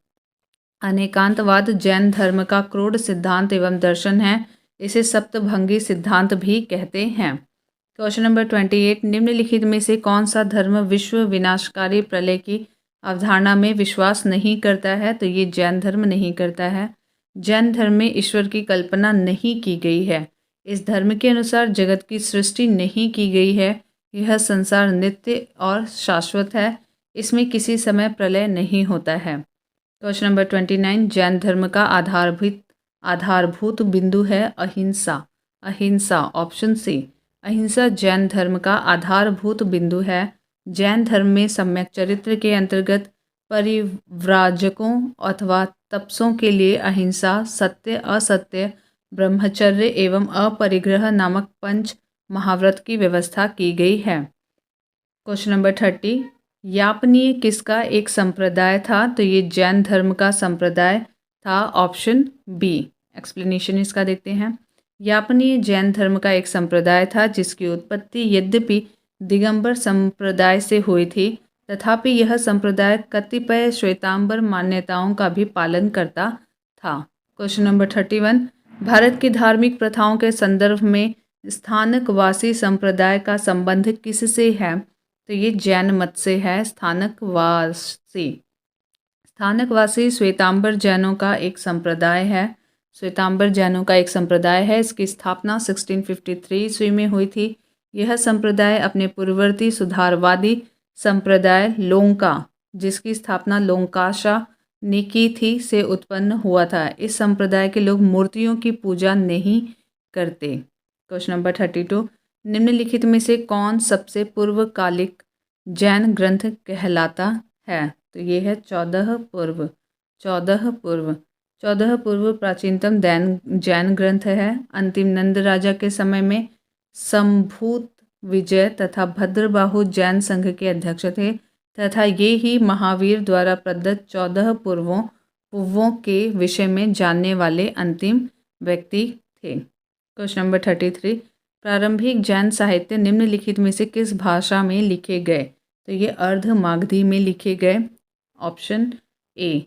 अनेकांतवाद जैन धर्म का क्रोध सिद्धांत एवं दर्शन है। इसे सप्तभंगी सिद्धांत भी कहते हैं। Question number 28। निम्नलिखित में से कौन सा धर्म विश्व विनाशकारी प्रलय की अवधारणा में विश्वास नहीं करता है? तो ये जैन धर्म नहीं करता है। जैन धर्म में ईश्वर की कल्पना नहीं की गई है। इस धर्म के अनुसार जगत की सृष्टि नहीं की गई है। यह संसार नित्य और शाश्वत है। इसमें किसी समय प्रलय नहीं होता है। Question number 29। जैन धर्म का आधारभूत बिंदु है अहिंसा। अहिंसा, ऑप्शन सी। अहिंसा जैन धर्म का आधारभूत बिंदु है। जैन धर्म में सम्यक चरित्र के अंतर्गत परिव्राजकों अथवा तपसों के लिए अहिंसा, सत्य, असत्य, ब्रह्मचर्य एवं अपरिग्रह नामक पंच महाव्रत की व्यवस्था की गई है। Question number 30। यापनीय किसका एक संप्रदाय था? तो ये जैन धर्म का संप्रदाय था, ऑप्शन बी। एक्सप्लेनेशन इसका देखते हैं। यापनीय जैन धर्म का एक संप्रदाय था, जिसकी उत्पत्ति यद्यपि दिगंबर संप्रदाय से हुई थी, तथापि यह संप्रदाय कतिपय श्वेतांबर मान्यताओं का भी पालन करता था। Question number 31। भारत की धार्मिक प्रथाओं के संदर्भ में स्थानकवासी संप्रदाय का संबंध किससे है? तो ये जैन मत से है। स्थानकवासी श्वेतांबर जैनों का एक संप्रदाय है। श्वेतांबर जैनों का एक संप्रदाय है। इसकी स्थापना 1653 ईस्वी में हुई थी। यह संप्रदाय अपने पूर्ववर्ती सुधारवादी संप्रदाय लोंका, जिसकी स्थापना लोंकाशा ने की थी, से उत्पन्न हुआ था। इस संप्रदाय के लोग मूर्तियों की पूजा नहीं करते। क्वेश्चन नंबर 32, निम्नलिखित में से कौन सबसे पूर्वकालिक जैन ग्रंथ कहलाता है? तो ये है 14 पूर्व। 14 पूर्व प्राचीनतम जैन ग्रंथ है। अंतिम नंद राजा के समय में संभूत विजय तथा भद्रबाहु जैन संघ के अध्यक्ष थे तथा ये ही महावीर द्वारा प्रदत्त 14 पूर्वों के विषय में जानने वाले अंतिम व्यक्ति थे। क्वेश्चन नंबर 33, प्रारंभिक जैन साहित्य निम्नलिखित में से किस भाषा में लिखे गए? तो ये अर्ध मागधी में लिखे गए। Option A.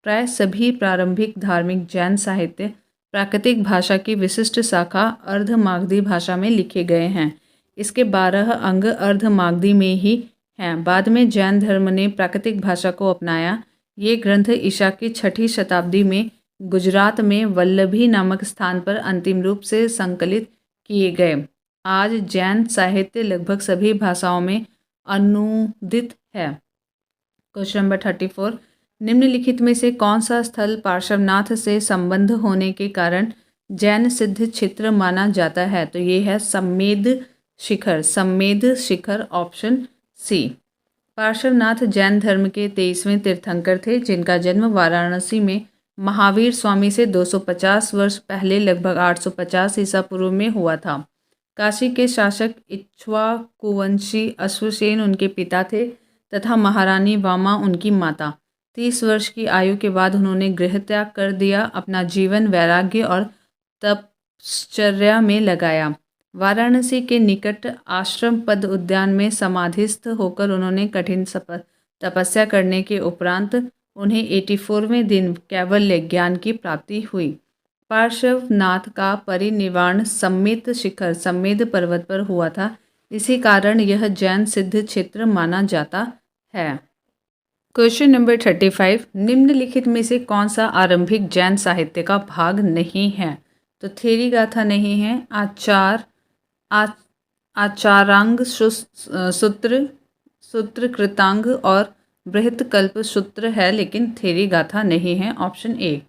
प्राय सभी प्रारंभिक धार्मिक जैन साहित्य प्राकृतिक भाषा की विशिष्ट शाखा अर्ध मागधी भाषा में लिखे गए हैं। इसके 12 अंग अर्ध मागधी में ही हैं। बाद में जैन धर्म ने प्राकृतिक भाषा को अपनाया। ये ग्रंथ ईसा की 6ठी शताब्दी में गुजरात में वल्लभी नामक स्थान पर अंतिम रूप से संकलित किए गए। आज जैन साहित्य लगभग सभी भाषाओं में अनुदित है। क्वेश्चन नंबर 34, निम्नलिखित में से कौन सा स्थल पार्श्वनाथ से संबंध होने के कारण जैन सिद्ध क्षेत्र माना जाता है? तो ये है सम्मेद शिखर। Option C. पार्श्वनाथ जैन धर्म के 23वें तीर्थंकर थे जिनका जन्म वाराणसी में महावीर स्वामी से 250 वर्ष पहले लगभग 850 ईसा पूर्व में हुआ था। काशी के शासक इक्ष्वाकुवंशी अश्वसेन उनके पिता थे तथा महारानी वामा उनकी माता। 30 वर्ष की आयु के बाद उन्होंने गृह त्याग कर दिया। अपना जीवन वैराग्य और तपश्चर्या में लगाया। वाराणसी के निकट आश्रम पद उद्यान में समाधिस्थ होकर उन्होंने कठिन तपस्या करने के उपरांत उन्हें 84वें दिन कैवल्य ज्ञान की प्राप्ति हुई। पार्श्वनाथ का परिनिर्वाण सम्मेद पर्वत पर हुआ था। इसी कारण यह जैन सिद्ध क्षेत्र माना जाता है। क्वेश्चन नंबर 35, निम्नलिखित में से कौन सा आरंभिक जैन साहित्य का भाग नहीं है? तो थेरी गाथा नहीं है। आचारांग सूत्र कृतांग और बृहत कल्प सूत्र है लेकिन थेरी गाथा नहीं है। Option A.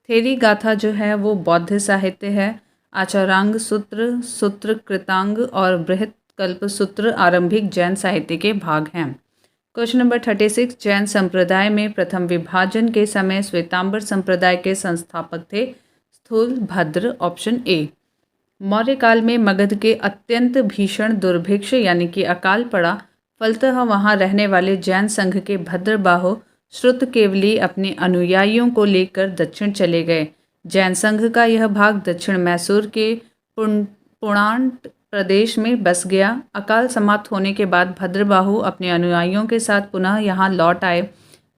थेरी गाथा जो है वो बौद्ध साहित्य है। आचारांग सूत्र कृतांग और बृहत कल्प सूत्र आरंभिक जैन साहित्य के भाग हैं। क्वेश्चन नंबर 36, जैन संप्रदाय में प्रथम विभाजन के समय श्वेतांबर संप्रदाय के संस्थापक थे स्थूलभद्र। Option A. मौर्य काल में मगध के अत्यंत भीषण दुर्भिक्ष यानी कि अकाल पड़ा। फलतः वहां रहने वाले जैन संघ के भद्रबाहु श्रुतकेवली अपने अनुयायियों को लेकर दक्षिण चले गए। जैन संघ का यह भाग दक्षिण मैसूर के पुणाट प्रदेश में बस गया। अकाल समाप्त होने के बाद भद्रबाहु अपने अनुयायियों के साथ पुनः यहाँ लौट आए,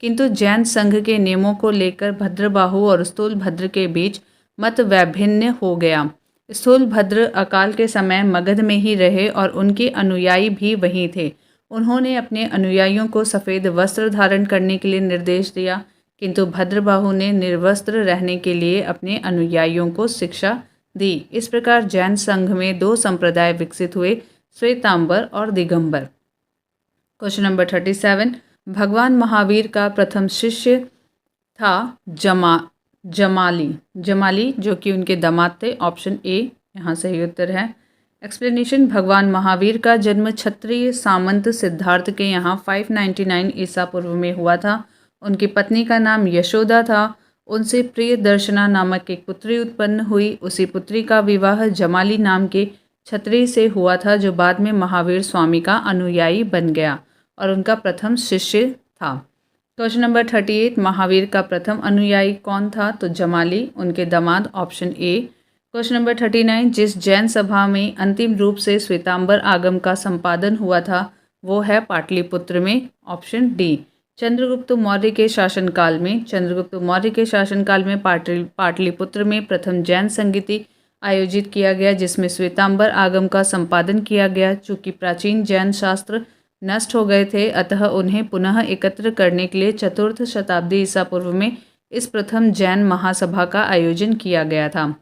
किंतु जैन संघ के नियमों को लेकर भद्रबाहु और स्थूलभद्र के बीच मत वैभिन्न हो गया। स्थूलभद्र अकाल के समय मगध में ही रहे और उनके अनुयायी भी वहीं थे। उन्होंने अपने अनुयायियों को सफ़ेद वस्त्र धारण करने के लिए निर्देश दिया, किंतु भद्रबाहु ने निर्वस्त्र रहने के लिए अपने अनुयायियों को शिक्षा दी। इस प्रकार जैन संघ में 2 संप्रदाय विकसित हुए, श्वेतांबर और दिगंबर। क्वेश्चन नंबर 37, भगवान महावीर का प्रथम शिष्य था जमाली जो कि उनके दामाद थे। ऑप्शन ए यहाँ सही उत्तर है। एक्सप्लेनेशन, भगवान महावीर का जन्म क्षत्रिय सामंत सिद्धार्थ के यहाँ 599 ईसा पूर्व में हुआ था। उनकी पत्नी का नाम यशोदा था। उनसे प्रियदर्शना नामक एक पुत्री उत्पन्न हुई। उसी पुत्री का विवाह जमाली नाम के क्षत्रिय से हुआ था जो बाद में महावीर स्वामी का अनुयायी बन गया और उनका प्रथम शिष्य था। क्वेश्चन नंबर 38, महावीर का प्रथम अनुयायी कौन था? तो जमाली, उनके दामाद। Option A. क्वेश्चन नंबर 39, जिस जैन सभा में अंतिम रूप से श्वेतांबर आगम का संपादन हुआ था वो है पाटलिपुत्र में। Option D. चंद्रगुप्त मौर्य के शासनकाल में पाटलिपुत्र में प्रथम जैन संगीति आयोजित किया गया जिसमें श्वेतांबर आगम का संपादन किया गया। चूँकि प्राचीन जैन शास्त्र नष्ट हो गए थे अतः उन्हें पुनः एकत्र करने के लिए 4th शताब्दी ईसा पूर्व में इस प्रथम जैन महासभा का आयोजन किया गया था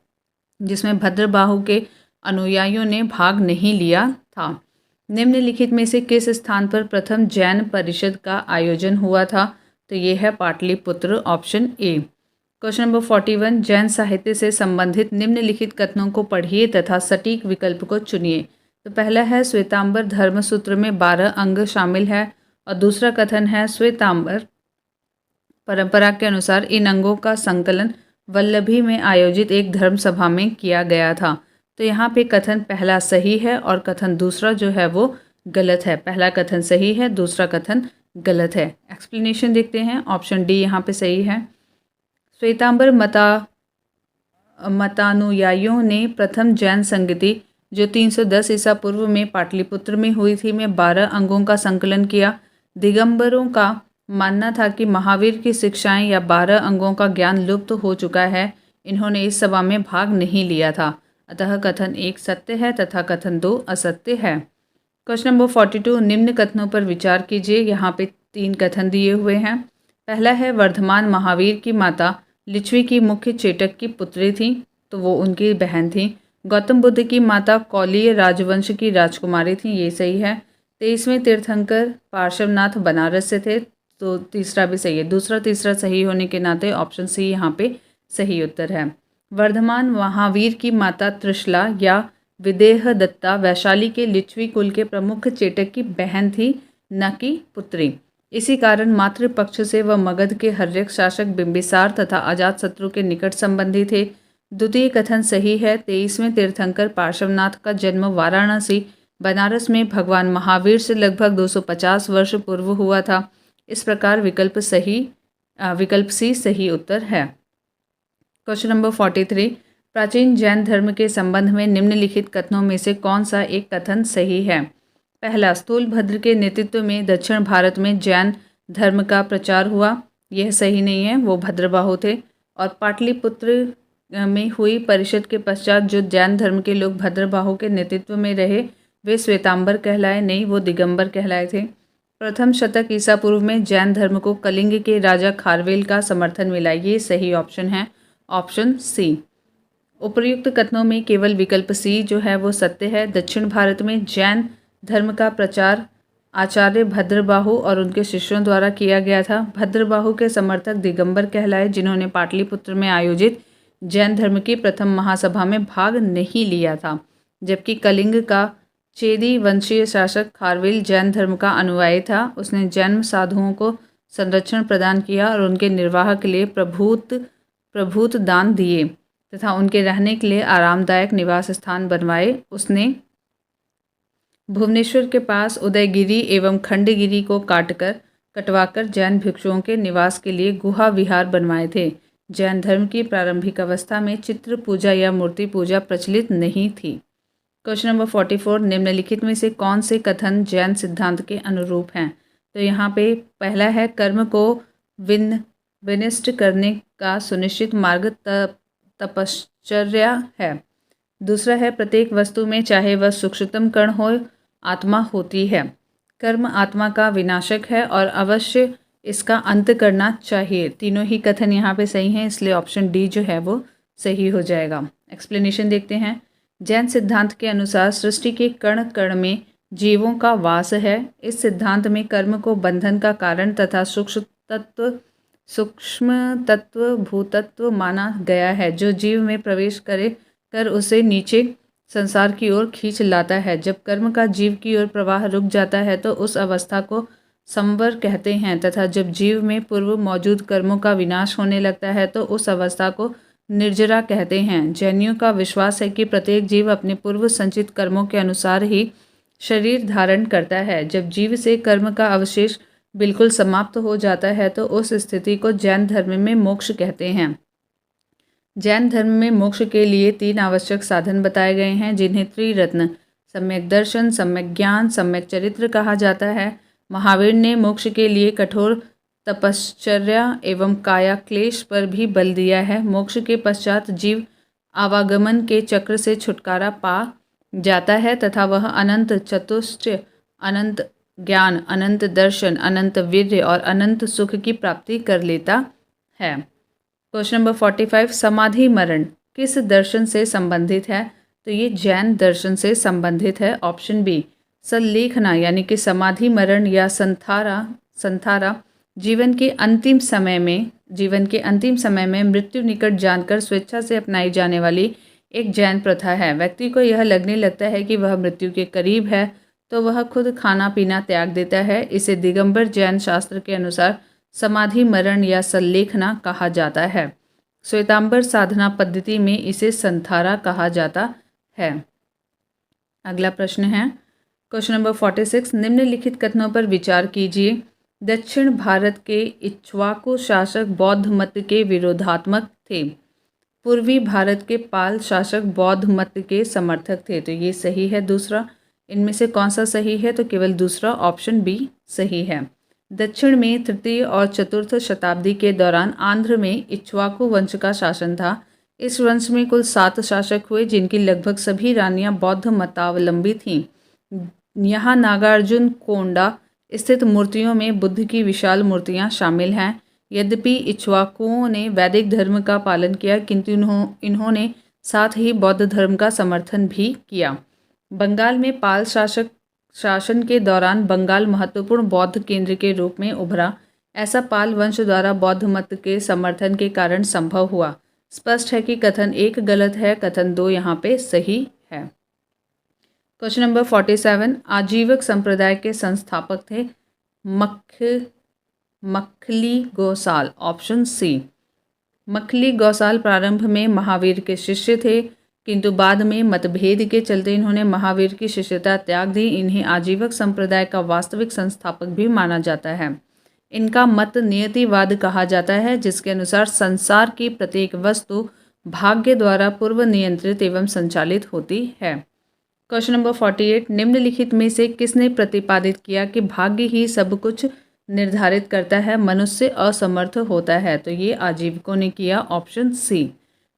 जिसमें भद्रबाहु के अनुयायियों ने भाग नहीं लिया था। निम्नलिखित में से किस स्थान पर प्रथम जैन परिषद का आयोजन हुआ था? तो ये है Pataliputra. Option A. Question number 41 Jain साहित्य से संबंधित निम्नलिखित कथनों को पढ़िए तथा सटीक विकल्प को चुनिए। तो पहला है श्वेतांबर धर्मसूत्र में 12 अंग शामिल है और दूसरा कथन है श्वेतांबर परंपरा के अनुसार इन अंगों का संकलन वल्लभी में आयोजित एक धर्म सभा में किया गया था। तो यहाँ पे कथन पहला सही है और कथन दूसरा जो है वो गलत है। पहला कथन सही है, दूसरा कथन गलत है। एक्सप्लेनेशन देखते हैं। ऑप्शन डी यहाँ पे सही है। श्वेतांबर मतानुयायियों ने प्रथम जैन संगति जो 310 ईसा पूर्व में पाटलिपुत्र में हुई थी में 12 अंगों का संकलन किया। दिगंबरों का मानना था कि महावीर की शिक्षाएं या 12 अंगों का ज्ञान लुप्त हो चुका है। इन्होंने इस सभा में भाग नहीं लिया था। अतः कथन 1 सत्य है तथा कथन 2 असत्य है। क्वेश्चन नंबर 42 निम्न कथनों पर विचार कीजिए। यहाँ पे 3 कथन दिए हुए हैं। पहला है वर्धमान महावीर की माता लिच्छवी की मुख्य चेटक की पुत्री थी, तो वो उनकी बहन थी। गौतम बुद्ध की माता कौलीय राजवंश की राजकुमारी थी, ये सही है। 23वें तीर्थंकर पार्श्वनाथ बनारस से थे, तो तीसरा भी सही है। दूसरा तीसरा सही होने के नाते ऑप्शन सी यहाँ पे सही उत्तर है। वर्धमान महावीर की माता त्रिशला या विदेह दत्ता वैशाली के लिच्छवी कुल के प्रमुख चेटक की बहन थी, न कि पुत्री। इसी कारण मातृपक्ष से वह मगध के हर्यक शासक बिंबिसार तथा अजातशत्रु के निकट संबंधी थे। द्वितीय कथन सही है। 23वें तीर्थंकर पार्श्वनाथ का जन्म वाराणसी बनारस में भगवान महावीर से लगभग 250 वर्ष पूर्व हुआ था। इस प्रकार विकल्प सी सही उत्तर है। क्वेश्चन नंबर 43 प्राचीन जैन धर्म के संबंध में निम्नलिखित कथनों में से कौन सा एक कथन सही है। पहला, स्थूलभद्र के नेतृत्व में दक्षिण भारत में जैन धर्म का प्रचार हुआ, यह सही नहीं है, वो भद्रबाहु थे। और पाटलिपुत्र में हुई परिषद के पश्चात जो जैन धर्म के लोग भद्रबाहु के नेतृत्व में रहे वे श्वेतांबर कहलाए नहीं, वो दिगंबर कहलाए थे। प्रथम शतक ईसा पूर्व में जैन धर्म को कलिंग के राजा खारवेल का समर्थन मिला, ये सही ऑप्शन है, ऑप्शन सी। उपर्युक्त कथनों में केवल विकल्प सी जो है वो सत्य है। दक्षिण भारत में जैन धर्म का प्रचार आचार्य भद्रबाहु और उनके शिष्यों द्वारा किया गया था। भद्रबाहु के समर्थक दिगंबर कहलाए, जिन्होंने पाटलिपुत्र में आयोजित जैन धर्म की प्रथम महासभा में भाग नहीं लिया था। जबकि कलिंग का चेदी वंशीय शासक खारवेल जैन धर्म का अनुयायी था। उसने जैन साधुओं को संरक्षण प्रदान किया और उनके निर्वाह के लिए प्रभूत दान दिए तथा उनके रहने के लिए आरामदायक निवास स्थान बनवाए। उसने भुवनेश्वर के पास उदयगिरी एवं खंडगिरी को कटवाकर जैन भिक्षुओं के निवास के लिए गुहा विहार बनवाए थे। जैन धर्म की प्रारंभिक अवस्था में चित्र पूजा या मूर्ति पूजा प्रचलित नहीं थी। क्वेश्चन नंबर 44 निम्नलिखित में से कौन से कथन जैन सिद्धांत के अनुरूप हैं। तो यहाँ पे पहला है कर्म को विनिष्ट करने का सुनिश्चित मार्ग तपश्चर्या है। दूसरा है प्रत्येक वस्तु में चाहे वह सूक्ष्मतम कण हो आत्मा होती है। कर्म आत्मा का विनाशक है और अवश्य इसका अंत करना चाहिए। तीनों ही कथन यहाँ पे सही हैं, इसलिए ऑप्शन डी जो है वो सही हो जाएगा। एक्सप्लेनेशन देखते हैं। जैन सिद्धांत के अनुसार सृष्टि के कण कण में जीवों का वास है। इस सिद्धांत में कर्म को बंधन का कारण तथा सूक्ष्म तत्व भूतत्व माना गया है, जो जीव में प्रवेश कर उसे नीचे संसार की ओर खींच लाता है। जब कर्म का जीव की ओर प्रवाह रुक जाता है तो उस अवस्था को संवर कहते हैं तथा जब जीव में पूर्व मौजूद कर्मों का विनाश होने लगता है तो उस अवस्था को निर्जरा कहते हैं। जैनियों का विश्वास है कि प्रत्येक जीव अपने पूर्व संचित कर्मों के अनुसार ही शरीर धारण करता है। जब जीव से कर्म का अवशेष बिल्कुल समाप्त हो जाता है तो उस स्थिति को जैन धर्म में मोक्ष कहते हैं। जैन धर्म में मोक्ष के लिए 3 आवश्यक साधन बताए गए हैं, जिन्हें त्रिरत्न सम्यक दर्शन, सम्यक ज्ञान, सम्यक चरित्र कहा जाता है। महावीर ने मोक्ष के लिए कठोर तपश्चर्या एवं काया क्लेश पर भी बल दिया है। मोक्ष के पश्चात जीव आवागमन के चक्र से छुटकारा पा जाता है तथा वह अनंत चतुष्टय, अनंत ज्ञान, अनंत दर्शन, अनंत वीर्य और अनंत सुख की प्राप्ति कर लेता है। क्वेश्चन नंबर 45 समाधि मरण किस दर्शन से संबंधित है। तो ये जैन दर्शन से संबंधित है, ऑप्शन बी। सल्लेखना यानी कि समाधि मरण या संथारा जीवन के अंतिम समय में मृत्यु निकट जानकर स्वेच्छा से अपनाई जाने वाली एक जैन प्रथा है। व्यक्ति को यह लगने लगता है कि वह मृत्यु के करीब है तो वह खुद खाना पीना त्याग देता है। इसे दिगंबर जैन शास्त्र के अनुसार समाधि मरण या सल्लेखना कहा जाता है। श्वेतांबर साधना पद्धति में इसे संथारा कहा जाता है। अगला प्रश्न है क्वेश्चन नंबर 46। निम्नलिखित कथनों पर विचार कीजिए। दक्षिण भारत के इक्ष्वाकु शासक बौद्ध मत के विरोधात्मक थे। पूर्वी भारत के पाल शासक बौद्ध मत के समर्थक थे। तो ये सही है दूसरा। इनमें से कौन सा सही है? तो केवल दूसरा ऑप्शन बी सही है। दक्षिण में तृतीय और चतुर्थ शताब्दी के दौरान आंध्र में इक्ष्वाकु वंश का शासन था। इस वंश में कुल 7 शासक हुए जिनकी लगभग सभी रानियां बौद्ध मतावलंबी थीं। यहाँ नागार्जुन कोंडा स्थित मूर्तियों में बुद्ध की विशाल मूर्तियां शामिल हैं। यद्यपि इक्ष्वाकुओं ने वैदिक धर्म का पालन किया किंतु इन्होंने साथ ही बौद्ध धर्म का समर्थन भी किया। बंगाल में पाल शासन के दौरान बंगाल महत्वपूर्ण बौद्ध केंद्र के रूप में उभरा। ऐसा पाल वंश द्वारा बौद्ध मत के समर्थन के कारण संभव हुआ। स्पष्ट है कि कथन 1 गलत है, कथन 2 यहाँ पे सही है। Question number 47। आजीवक संप्रदाय के संस्थापक थे मक्खली गोसाल, ऑप्शन सी। मक्खली गोसाल प्रारंभ में महावीर के शिष्य थे किंतु बाद में मतभेद के चलते इन्होंने महावीर की शिष्यता त्याग दी। इन्हें आजीवक संप्रदाय का वास्तविक संस्थापक भी माना जाता है। इनका मत नियतिवाद कहा जाता है जिसके अनुसार संसार की प्रत्येक वस्तु भाग्य द्वारा पूर्व नियंत्रित एवं संचालित होती है। Question number 48। निम्नलिखित में से किसने प्रतिपादित किया कि भाग्य ही सब कुछ निर्धारित करता है, मनुष्य असमर्थ होता है? तो ये आजीवकों ने किया, ऑप्शन सी।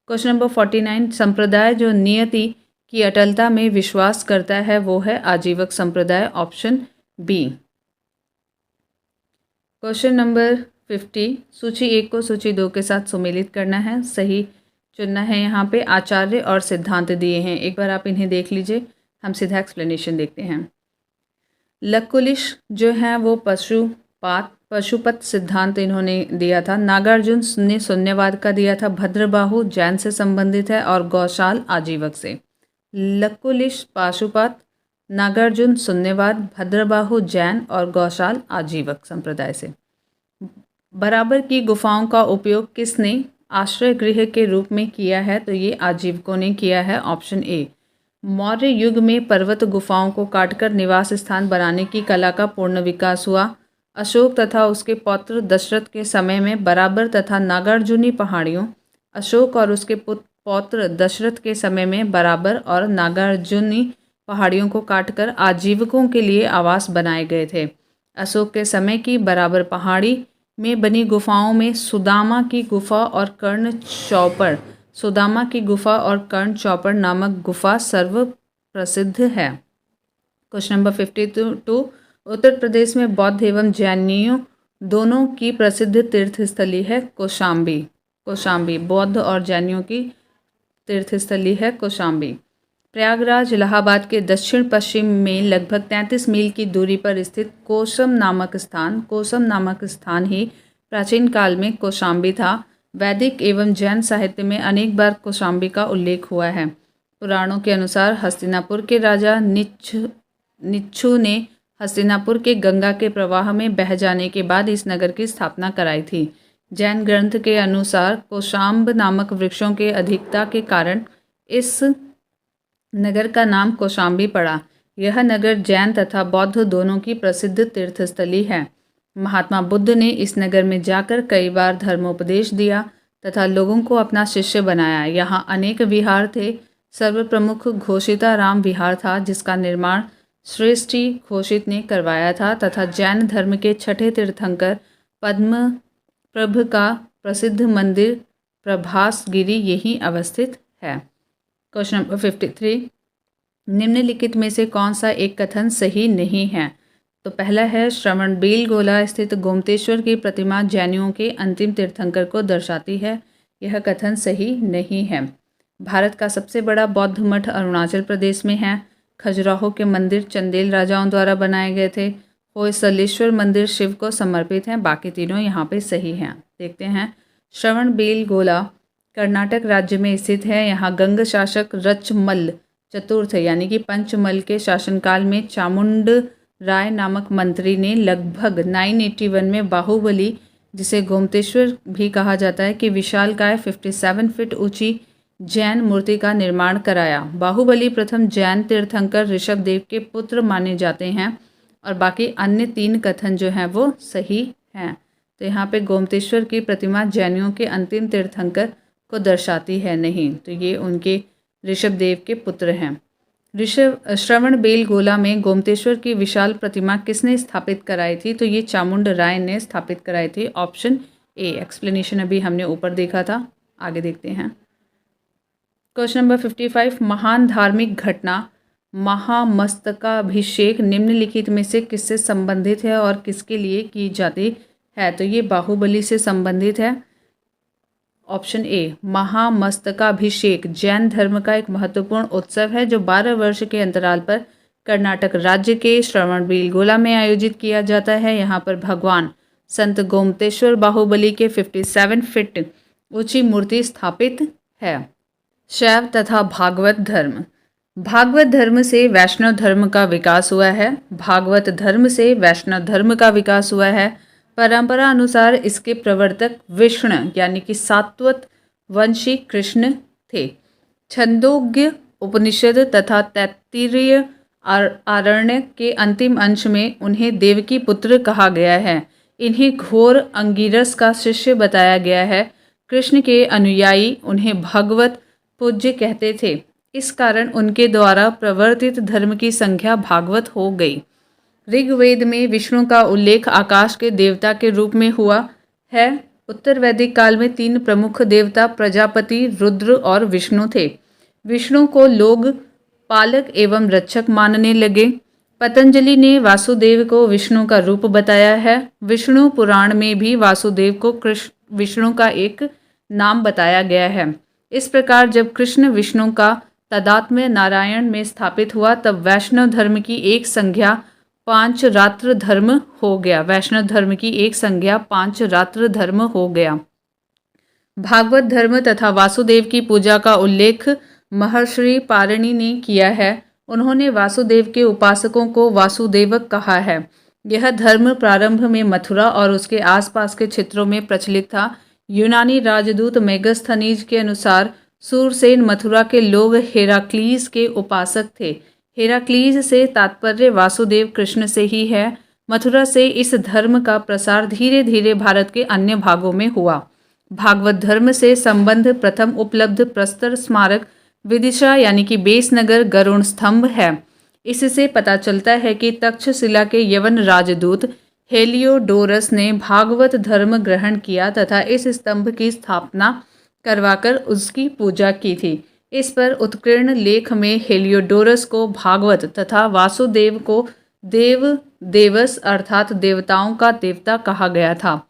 Question number 49। संप्रदाय जो नियति की अटलता में विश्वास करता है वो है आजीवक संप्रदाय, ऑप्शन बी। Question number 50। सूची 1 को सूची 2 के साथ सुमेलित करना है, सही चुनना है। यहाँ पे आचार्य और सिद्धांत दिए हैं, एक बार आप इन्हें देख लीजिए। हम सीधा एक्सप्लेनेशन देखते हैं। लकुलिश जो है वो पशुपत सिद्धांत इन्होंने दिया था। नागार्जुन ने शून्यवाद का दिया था। भद्रबाहु जैन से संबंधित है और गौशाल आजीवक से। लकुलिश पाशुपत, नागार्जुन शून्यवाद, भद्रबाहु जैन और गौशाल आजीवक संप्रदाय से। बराबर की गुफाओं का उपयोग किसने आश्रय गृह के रूप में किया है? तो ये आजीवकों ने किया है, ऑप्शन ए। मौर्य युग में पर्वत गुफाओं को काटकर निवास स्थान बनाने की कला का पूर्ण विकास हुआ। अशोक तथा उसके पौत्र दशरथ के समय में बराबर तथा नागार्जुनी पहाड़ियों, अशोक और उसके पौत्र दशरथ के समय में बराबर और नागार्जुनी पहाड़ियों को काटकर आजीवकों के लिए आवास बनाए गए थे। अशोक के समय की बराबर पहाड़ी में बनी गुफाओं में सुदामा की गुफा और कर्ण चौपड़ नामक गुफा सर्व प्रसिद्ध है। Question number 52। उत्तर प्रदेश में बौद्ध एवं जैनियों दोनों की प्रसिद्ध तीर्थस्थली है कौशाम्बी। बौद्ध और जैनियों की तीर्थस्थली है कौशाम्बी। प्रयागराज इलाहाबाद के दक्षिण पश्चिम में लगभग 33 मील की दूरी पर स्थित कोसम नामक स्थान ही प्राचीन काल में कौशाम्बी था। वैदिक एवं जैन साहित्य में अनेक बार कौशाम्बी का उल्लेख हुआ है। पुराणों के अनुसार हस्तिनापुर के राजा निच्छु ने हस्तिनापुर के गंगा के प्रवाह में बह जाने के बाद इस नगर की स्थापना कराई थी। जैन ग्रंथ के अनुसार कौशाम्ब नामक वृक्षों के अधिकता के कारण इस नगर का नाम कौशाम्बी पड़ा। यह नगर जैन तथा बौद्ध दोनों की प्रसिद्ध तीर्थस्थली है। महात्मा बुद्ध ने इस नगर में जाकर कई बार धर्मोपदेश दिया तथा लोगों को अपना शिष्य बनाया। यहाँ अनेक विहार थे। सर्वप्रमुख घोषिताराम विहार था जिसका निर्माण श्रेष्ठी घोषित ने करवाया था तथा जैन धर्म के छठे तीर्थंकर पद्मप्रभ का प्रसिद्ध मंदिर प्रभासगिरी यहीं अवस्थित है। Question number 53। निम्नलिखित में से कौन सा एक कथन सही नहीं है? तो पहला है श्रवणबेलगोला स्थित गोमतेश्वर की प्रतिमा जैनियों के अंतिम तीर्थंकर को दर्शाती है। यह कथन सही नहीं है। भारत का सबसे बड़ा बौद्ध मठ अरुणाचल प्रदेश में है। खजुराहो के मंदिर चंदेल राजाओं द्वारा बनाए गए थे। होयसलेश्वर मंदिर शिव को समर्पित है। बाकी तीनों यहाँ पे सही हैं। देखते हैं श्रवणबेलगोला कर्नाटक राज्य में स्थित है। यहाँ गंग शासक रचमल चतुर्थ यानी कि पंचमल के शासनकाल में चामुंड राय नामक मंत्री ने लगभग 981 में बाहुबली, जिसे गोमतेश्वर भी कहा जाता है, कि विशालकाय 57 फीट ऊंची जैन मूर्ति का निर्माण कराया। बाहुबली प्रथम जैन तीर्थंकर ऋषभदेव के पुत्र माने जाते हैं और बाकी अन्य 3 कथन जो हैं वो सही हैं। तो यहाँ पे गोमतेश्वर की प्रतिमा जैनियों के अंतिम तीर्थंकर को दर्शाती है नहीं, तो ये उनके ऋषभदेव के पुत्र हैं। श्रवणबेलगोला में गोमतेश्वर की विशाल प्रतिमा किसने स्थापित कराई थी? तो ये चामुंड राय ने स्थापित कराई थी। Option A. एक्सप्लेनेशन अभी हमने ऊपर देखा था, आगे देखते हैं। क्वेश्चन नंबर 55, महान धार्मिक घटना महामस्तकाभिषेक निम्नलिखित में से किससे संबंधित है और किसके लिए की जाती है? तो ये बाहुबली से संबंधित है। Option A. महामस्तकाभिषेक जैन धर्म का एक महत्वपूर्ण उत्सव है जो 12 वर्ष के अंतराल पर कर्नाटक राज्य के श्रवणबेलगोला में आयोजित किया जाता है। यहाँ पर भगवान संत गोमतेश्वर बाहुबली के 57 फीट ऊंची मूर्ति स्थापित है। शैव तथा भागवत धर्म। भागवत धर्म से वैष्णव धर्म का विकास हुआ है। भागवत धर्म से वैष्णव धर्म का विकास हुआ है। परंपरा अनुसार इसके प्रवर्तक विष्णु यानी कि सात्वत वंशी कृष्ण थे। छंदोग्य उपनिषद तथा तैत्तिरीय आरण्य के अंतिम अंश में उन्हें देवकी पुत्र कहा गया है। इन्हें घोर अंगिरस का शिष्य बताया गया है। कृष्ण के अनुयायी उन्हें भगवत पूज्य कहते थे। इस कारण उनके द्वारा प्रवर्तित धर्म की संख्या भागवत हो गई। ऋग्वेद में विष्णु का उल्लेख आकाश के देवता के रूप में हुआ है। उत्तर वैदिक काल में 3 प्रमुख देवता प्रजापति, रुद्र और विष्णु थे। विष्णु को लोग पालक एवं रक्षक मानने लगे। पतंजलि ने वासुदेव को विष्णु का रूप बताया है। विष्णु पुराण में भी वासुदेव को कृष्ण विष्णु का एक नाम बताया गया है। इस प्रकार जब कृष्ण विष्णु का तदात्म्य नारायण में स्थापित हुआ तब वैष्णव धर्म की एक संज्ञा 5 रात्र धर्म हो गया। वैष्णव धर्म की एक संज्ञा 5 रात्र धर्म हो गया। भागवत धर्म तथा वासुदेव की पूजा का उल्लेख महर्षि पाणिनि ने किया है। उन्होंने वासुदेव के उपासकों को वासुदेवक कहा है। यह धर्म प्रारंभ में मथुरा और उसके आसपास के क्षेत्रों में प्रचलित था। यूनानी राजदूत मेगस्थनीज के अनुसार सूरसेन मथुरा के लोग हेराक्लीज के उपासक थे। हेराक्लीज से तात्पर्य वासुदेव कृष्ण से ही है। मथुरा से इस धर्म का प्रसार धीरे धीरे भारत के अन्य भागों में हुआ। भागवत धर्म से संबंध प्रथम उपलब्ध प्रस्तर स्मारक विदिशा यानी कि बेसनगर गरुड़ स्तंभ है। इससे पता चलता है कि तक्षशिला के यवन राजदूत हेलियोडोरस ने भागवत धर्म ग्रहण किया तथा इस स्तंभ की स्थापना करवाकर उसकी पूजा की थी। इस पर उत्कीर्ण लेख में हेलियोडोरस को भागवत तथा वासुदेव को देव देवस अर्थात देवताओं का देवता कहा गया था।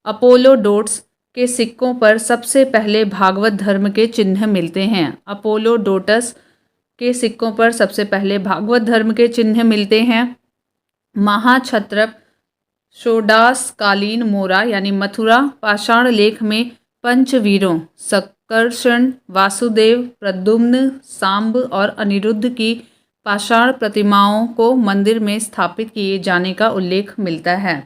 अपोलोडोट्स के सिक्कों पर सबसे पहले भागवत धर्म के चिन्ह मिलते हैं। अपोलोडोटस के सिक्कों पर सबसे पहले भागवत धर्म के चिन्ह मिलते हैं। महाक्षत्रप षोडश कालीन मोरा यानी मथुरा पाषाण लेख में पंचवीरों संकर्षण, वासुदेव, प्रद्युम्न, सांब और अनिरुद्ध की पाषाण प्रतिमाओं को मंदिर में स्थापित किए जाने का उल्लेख मिलता है।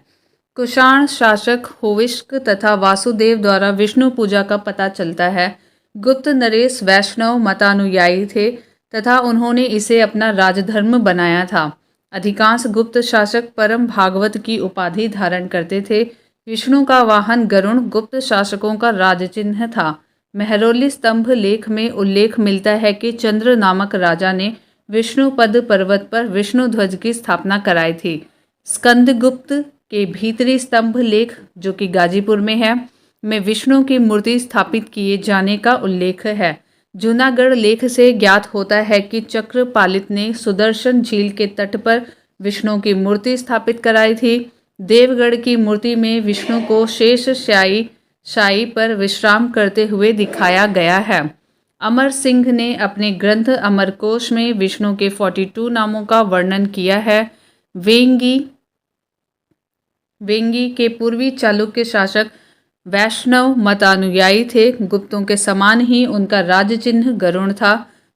कुषाण शासक होविष्क तथा वासुदेव द्वारा विष्णु पूजा का पता चलता है। गुप्त नरेश वैष्णव मतानुयायी थे तथा उन्होंने इसे अपना राजधर्म बनाया था। अधिकांश गुप्त शासक परम भागवत की उपाधि धारण करते थे। विष्णु का वाहन गरुड़ गुप्त शासकों का राजचिन्ह था। मेहरौली स्तंभ लेख में उल्लेख मिलता है कि चंद्र नामक राजा ने विष्णुपद पर्वत पर विष्णु ध्वज की स्थापना कराई थी। स्कंदगुप्त के भीतरी स्तंभ लेख जो कि गाजीपुर में है में विष्णु की मूर्ति स्थापित किए जाने का उल्लेख है। जूनागढ़ लेख से ज्ञात होता है कि चक्रपालित ने सुदर्शन झील के तट पर विष्णु की मूर्ति स्थापित कराई थी। देवगढ़ की मूर्ति में विष्णु को शेष शाही पर विश्राम करते हुए दिखाया गया है। अमर सिंह ने अपने ग्रंथ अमरकोश में विष्णु के 42 नामों का वर्णन किया है। वेंगी वेंगी के पूर्वी चालुक्य शासक वैष्णव मतानुयायी थे। गुप्तों के समान ही उनका राज्य चिन्ह गरुड़ था।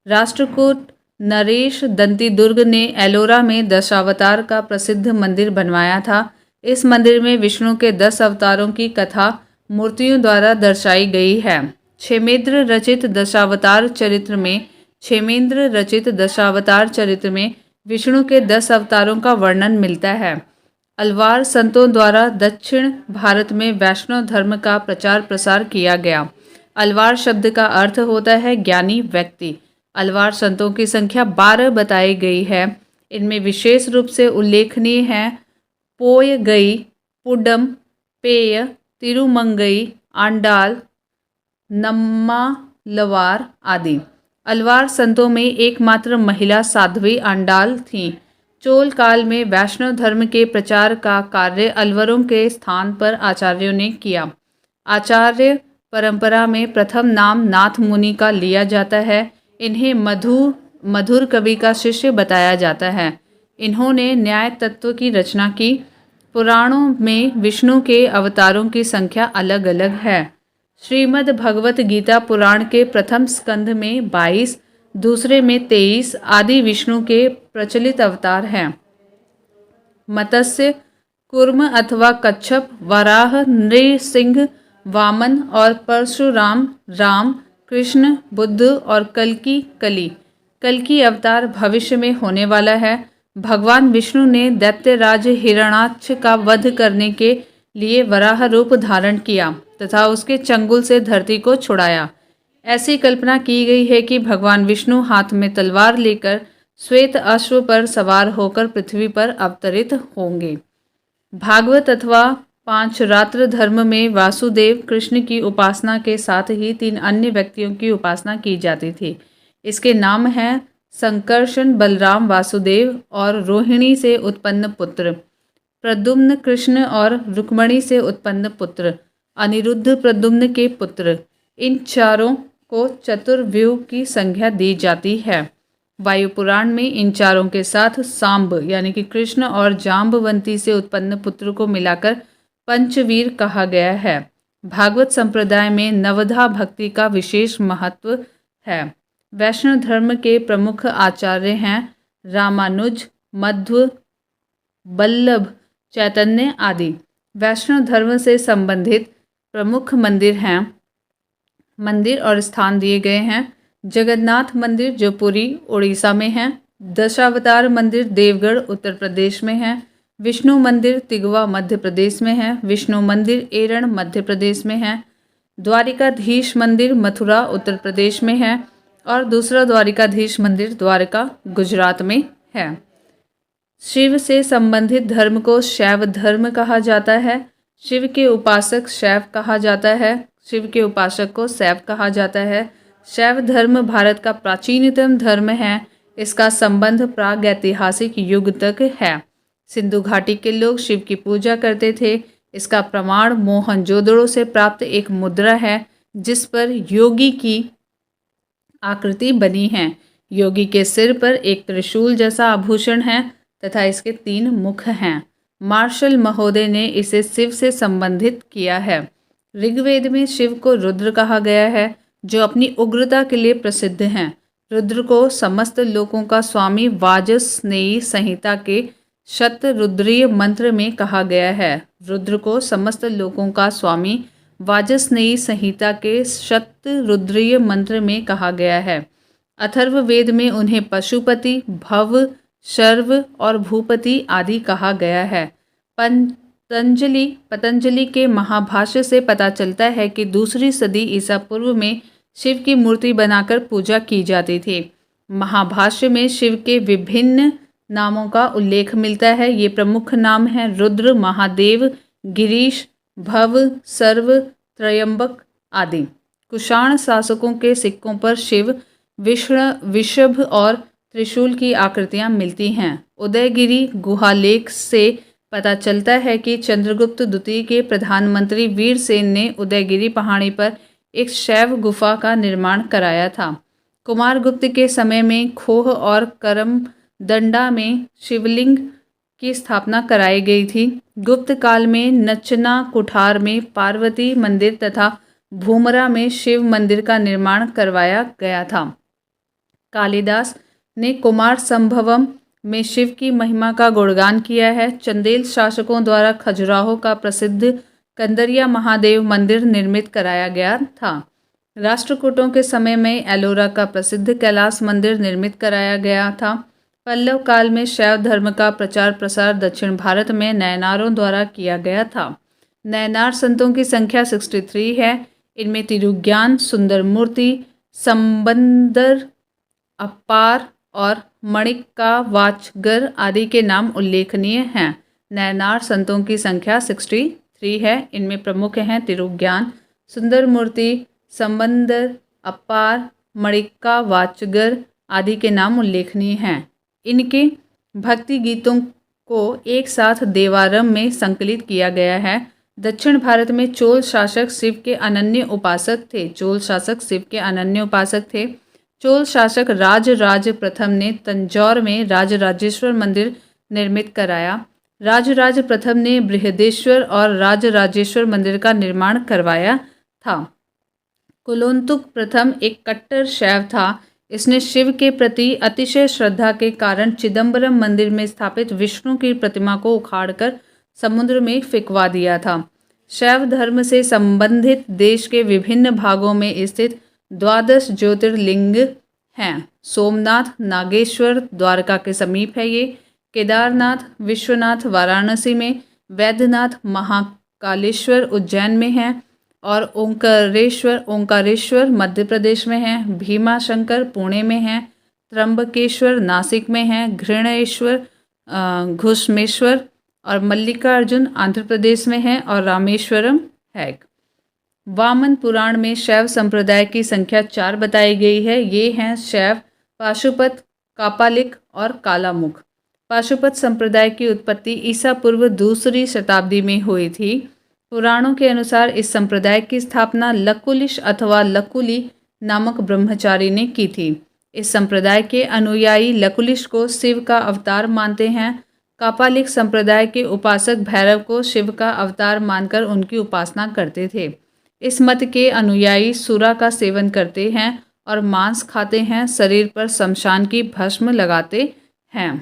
राष्ट्रकूट नरेश दंती दुर्ग ने एलोरा में दशावतार का प्रसिद्ध मंदिर बनवाया था। इस मंदिर में विष्णु के 10 अवतारों की कथा मूर्तियों द्वारा दर्शाई गई है। क्षेमेंद्र रचित दशावतार चरित्र में विष्णु के 10 अवतारों का वर्णन मिलता है। अलवार संतों द्वारा दक्षिण भारत में वैष्णव धर्म का प्रचार प्रसार किया गया। अलवार शब्द का अर्थ होता है ज्ञानी व्यक्ति। अलवार संतों की संख्या 12 बताई गई है। इनमें विशेष रूप से उल्लेखनीय हैं पोयगई, पुडम, पेय, तिरुमंगई, आंडाल, नम्मालवार आदि। अलवार संतों में एकमात्र महिला साध्वी आंडाल थीं। चोल काल में वैष्णव धर्म के प्रचार का कार्य अलवरों के स्थान पर आचार्यों ने किया। आचार्य परंपरा में प्रथम नाम नाथ मुनि का लिया जाता है। इन्हें मधुर कवि का शिष्य बताया जाता है। इन्होंने न्याय तत्व की रचना की। पुराणों में विष्णु के अवतारों की संख्या अलग अलग है। श्रीमद् भगवत गीता पुराण के प्रथम स्कंध में 22, दूसरे में 23 आदि विष्णु के प्रचलित अवतार हैं। मत्स्य, कूर्म अथवा कच्छप, वराह, नृसिंह, वामन और परशुराम, राम, कृष्ण, बुद्ध और कल्कि अवतार भविष्य में होने वाला है। भगवान विष्णु ने दैत्यराज हिरण्याक्ष का वध करने के लिए वराह रूप धारण किया तथा उसके चंगुल से धरती को छुड़ाया। ऐसी कल्पना की गई है कि भगवान विष्णु हाथ में तलवार लेकर श्वेत अश्व पर सवार होकर पृथ्वी पर अवतरित होंगे। भागवत अथवा पांचरात्र धर्म में वासुदेव कृष्ण की उपासना के साथ ही 3 अन्य व्यक्तियों की उपासना की जाती थी। इसके नाम हैं संकर्षण, बलराम, वासुदेव और रोहिणी से उत्पन्न पुत्र, प्रद्युम्न कृष्ण और रुक्मणी से उत्पन्न पुत्र, अनिरुद्ध प्रद्युम्न के पुत्र। इन चारों को चतुर्व्यूह की संज्ञा दी जाती है। वायु पुराण में इन चारों के साथ सांब यानी कि कृष्ण और जाम्बवंती से उत्पन्न पुत्र को मिलाकर पंचवीर कहा गया है। भागवत संप्रदाय में नवधा भक्ति का विशेष महत्व है। वैष्णव धर्म के प्रमुख आचार्य हैं रामानुज, मध्व, बल्लभ, चैतन्य आदि। वैष्णव धर्म से संबंधित प्रमुख मंदिर और स्थान दिए गए हैं। जगन्नाथ मंदिर जो पुरी उड़ीसा में है। दशावतार मंदिर देवगढ़ उत्तर प्रदेश में है। विष्णु मंदिर तिगवा मध्य प्रदेश में है। विष्णु मंदिर एरण मध्य प्रदेश में है। द्वारिकाधीश मंदिर मथुरा उत्तर प्रदेश में है और दूसरा द्वारिकाधीश मंदिर द्वारका गुजरात में है। शिव से संबंधित धर्म को शैव धर्म कहा जाता है। शिव के उपासक शैव कहा जाता है। शिव के उपासक को शैव कहा जाता है। शैव धर्म भारत का प्राचीनतम धर्म है। इसका संबंध प्रागैतिहासिक युग तक है। सिंधु घाटी के लोग शिव की पूजा करते थे। इसका प्रमाण मोहनजोदड़ो से प्राप्त एक मुद्रा है जिस पर योगी की आकृति बनी है। योगी के सिर पर एक त्रिशूल जैसा आभूषण है तथा इसके 3 मुख हैं। मार्शल महोदय ने इसे शिव से संबंधित किया है। ऋग्वेद में शिव को रुद्र कहा गया है जो अपनी उग्रता के लिए प्रसिद्ध हैं। रुद्र को समस्त लोकों का स्वामी वाजस्नेयी संहिता के शतरुद्रीय मंत्र में कहा गया है। रुद्र को समस्त लोकों का स्वामी वाजस्नेयी संहिता के शतरुद्रीय मंत्र में कहा गया है। अथर्ववेद में उन्हें पशुपति, भव, शर्व और भूपति आदि कहा गया है। पतंजलि के महाभाष्य से पता चलता है कि 2री सदी ईसा पूर्व में शिव की मूर्ति बनाकर पूजा की जाती थी। महाभाष्य में शिव के विभिन्न नामों का उल्लेख मिलता है। ये प्रमुख नाम हैं रुद्र, महादेव, गिरीश, भव, सर्व, त्रयंबक आदि। कुषाण शासकों के सिक्कों पर शिव, विषभ और त्रिशूल की आकृतियां मिलती हैं। उदयगिरी गुहालेख से पता चलता है कि चंद्रगुप्त द्वितीय के प्रधानमंत्री वीरसेन ने उदयगिरी पहाड़ी पर एक शैव गुफा का निर्माण कराया था। कुमारगुप्त के समय में खोह और करमदंडा में शिवलिंग की स्थापना कराई गई थी। गुप्त काल में नचना कुठार में पार्वती मंदिर तथा भूमरा में शिव मंदिर का निर्माण करवाया गया था। कालिदास ने कुमार संभवम में शिव की महिमा का गुणगान किया है। चंदेल शासकों द्वारा खजुराहो का प्रसिद्ध कंदरिया महादेव मंदिर निर्मित कराया गया था। राष्ट्रकूटों के समय में एलोरा का प्रसिद्ध कैलाश मंदिर निर्मित कराया गया था। पल्लव काल में शैव धर्म का प्रचार प्रसार दक्षिण भारत में नयनारों द्वारा किया गया था। नयनार संतों की संख्या 63 है। इनमें तिरुज्ञान, सुंदरमूर्ति, संबंदर, अपार और मणिक्कावाचगर आदि के नाम उल्लेखनीय हैं। नयनार संतों की संख्या 63 है। इनमें प्रमुख हैं तिरुज्ञान, सुंदरमूर्ति, संबंदर, अपार, मणिक्कावाचगर आदि के नाम उल्लेखनीय हैं। इनके भक्ति गीतों को एक साथ देवारम में संकलित किया गया है। दक्षिण भारत में चोल शासक शिव के अनन्य उपासक थे। चोल शासक राजराज प्रथम ने तंजौर में राजराजेश्वर मंदिर निर्मित कराया। राजराज प्रथम ने बृहदेश्वर और राजराजेश्वर मंदिर का निर्माण करवाया था। कुलोत्तुंग प्रथम एक कट्टर शैव था। इसने शिव के प्रति अतिशय श्रद्धा के कारण चिदम्बरम मंदिर में स्थापित विष्णु की प्रतिमा को उखाड़कर समुद्र में फेंकवा दिया था। शैव धर्म से संबंधित देश के विभिन्न भागों में स्थित 12 ज्योतिर्लिंग हैं। सोमनाथ, नागेश्वर द्वारका के समीप है। ये केदारनाथ, विश्वनाथ वाराणसी में, वैद्यनाथ, महाकालेश्वर उज्जैन में है और ओंकारेश्वर मध्य प्रदेश में है। भीमाशंकर पुणे में है। त्र्यंबकेश्वर नासिक में है। घृणेश्वर, घुष्मेश्वर और मल्लिकार्जुन आंध्र प्रदेश में है और रामेश्वरम है। वामन पुराण में शैव संप्रदाय की संख्या 4 बताई गई है। ये हैं शैव, पाशुपत, कापालिक और कालामुख। पाशुपत संप्रदाय की उत्पत्ति ईसा पूर्व 2री शताब्दी में हुई थी। पुराणों के अनुसार इस संप्रदाय की स्थापना लकुलिश अथवा लकुली नामक ब्रह्मचारी ने की थी। इस संप्रदाय के अनुयायी लकुलिश को शिव का अवतार मानते हैं। कापालिक संप्रदाय के उपासक भैरव को शिव का अवतार मानकर उनकी उपासना करते थे। इस मत के अनुयायी सुरा का सेवन करते हैं और मांस खाते हैं। शरीर पर शमशान की भस्म लगाते हैं।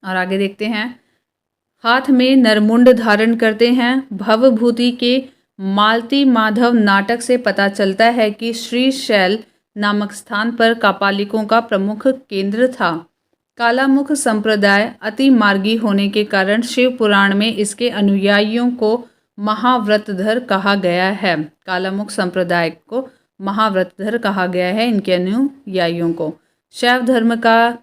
और आगे देखते हैं। हाथ में नरमुंड धारण करते हैं। भवभूति के मालती माधव नाटक से पता चलता है कि श्रीशैल नामक स्थान पर कापालिकों का प्रमुख केंद्र था। कालामुख संप्रदाय अति मार्गी होने के कारण शिव पुराण में इसके अनुयायियों को महाव्रतधर कहा गया है। कालामुख संप्रदाय को महाव्रतधर कहा गया है, इनके अनुयायियों को। शैव धर्म का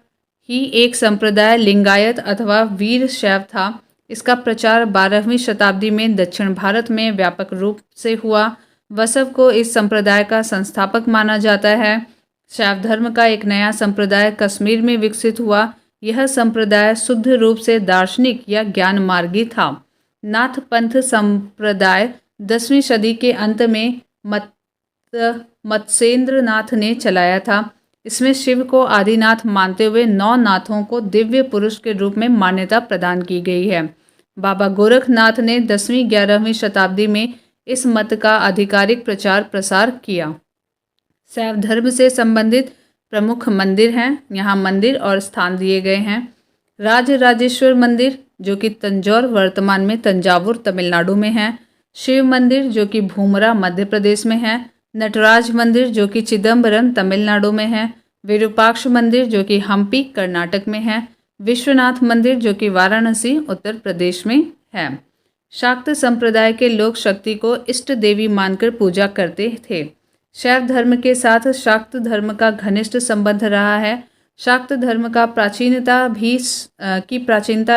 ही एक संप्रदाय लिंगायत अथवा वीर शैव था। इसका प्रचार 12वीं शताब्दी में दक्षिण भारत में व्यापक रूप से हुआ। वसव को इस संप्रदाय का संस्थापक माना जाता है। शैव धर्म का एक नया संप्रदाय कश्मीर में विकसित हुआ। यह संप्रदाय शुद्ध रूप से दार्शनिक या ज्ञान मार्गी था। नाथ पंथ संप्रदाय 10वीं सदी के अंत में मत्स्येंद्र नाथ ने चलाया था। इसमें शिव को आदिनाथ मानते हुए 9 नाथों को दिव्य पुरुष के रूप में मान्यता प्रदान की गई है। बाबा गोरखनाथ ने 10वीं-11वीं शताब्दी में इस मत का आधिकारिक प्रचार प्रसार किया। शैव धर्म से संबंधित प्रमुख मंदिर हैं। यहाँ मंदिर और स्थान दिए गए हैं। राजराजेश्वर मंदिर जो कि तंजौर वर्तमान में तंजावुर तमिलनाडु में है। शिव मंदिर जो कि भूमरा मध्य प्रदेश में है। नटराज मंदिर जो कि चिदम्बरम तमिलनाडु में है। विरूपाक्ष मंदिर जो कि हम्पी कर्नाटक में है। विश्वनाथ मंदिर जो कि वाराणसी उत्तर प्रदेश में है। शाक्त संप्रदाय के लोग शक्ति को इष्ट देवी मानकर पूजा करते थे। शैव धर्म के साथ शाक्त धर्म का घनिष्ठ संबंध रहा है। शाक्त धर्म का प्राचीनता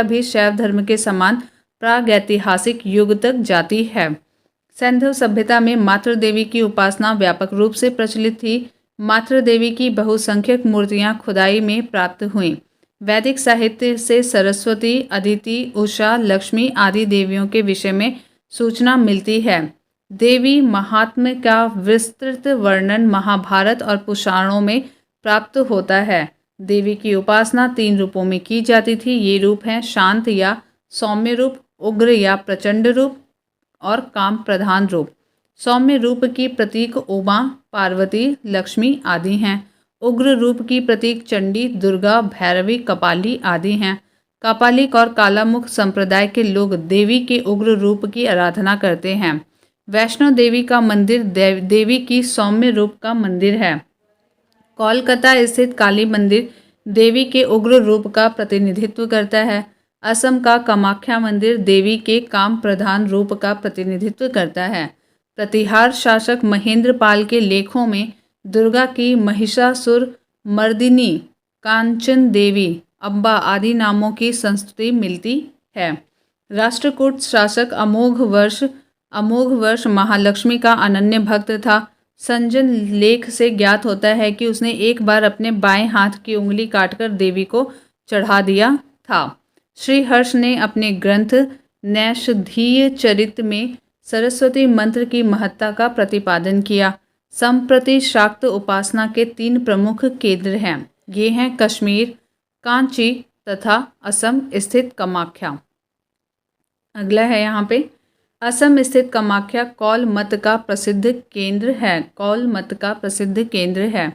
भी शैव धर्म के समान प्रागैतिहासिक युग तक जाती है। सैंधव सभ्यता में मातृ देवी की उपासना व्यापक रूप से प्रचलित थी। मातृ देवी की बहुसंख्यक मूर्तियां खुदाई में प्राप्त हुईं। वैदिक साहित्य से सरस्वती, अदिति, उषा, लक्ष्मी आदि देवियों के विषय में सूचना मिलती है। देवी महात्म्य का विस्तृत वर्णन महाभारत और पुराणों में प्राप्त होता है। देवी की उपासना 3 रूपों में की जाती थी। ये रूप हैं शांत या सौम्य रूप, उग्र या प्रचंड रूप और काम प्रधान रूप। सौम्य रूप की प्रतीक उमा, पार्वती, लक्ष्मी आदि हैं। उग्र रूप की प्रतीक चंडी, दुर्गा, भैरवी, कपाली आदि हैं। कापालिक और कालामुख संप्रदाय के लोग देवी के उग्र रूप की आराधना करते हैं। वैष्णो देवी का मंदिर देवी की सौम्य रूप का मंदिर है। कोलकाता स्थित काली मंदिर देवी के उग्र रूप का प्रतिनिधित्व करता है। असम का कामाख्या मंदिर देवी के काम प्रधान रूप का प्रतिनिधित्व करता है। प्रतिहार शासक महेंद्र पाल के लेखों में दुर्गा की महिषासुर मर्दिनी, कांचन देवी, अम्बा आदि नामों की संस्तुति मिलती है। राष्ट्रकूट शासक अमोघ वर्ष महालक्ष्मी का अनन्य भक्त था। संजन लेख से ज्ञात होता है कि उसने एक बार अपने बाएं हाथ की उंगली काटकर देवी को चढ़ा दिया था। श्री हर्ष ने अपने ग्रंथ नैषधीय चरित में सरस्वती मंत्र की महत्ता का प्रतिपादन किया। संप्रति शाक्त उपासना के 3 प्रमुख केंद्र हैं। ये हैं कश्मीर, कांची तथा असम स्थित कामाख्या। अगला है यहाँ पे असम स्थित कामाख्या कौल मत का प्रसिद्ध केंद्र है। कौल मत का प्रसिद्ध केंद्र है।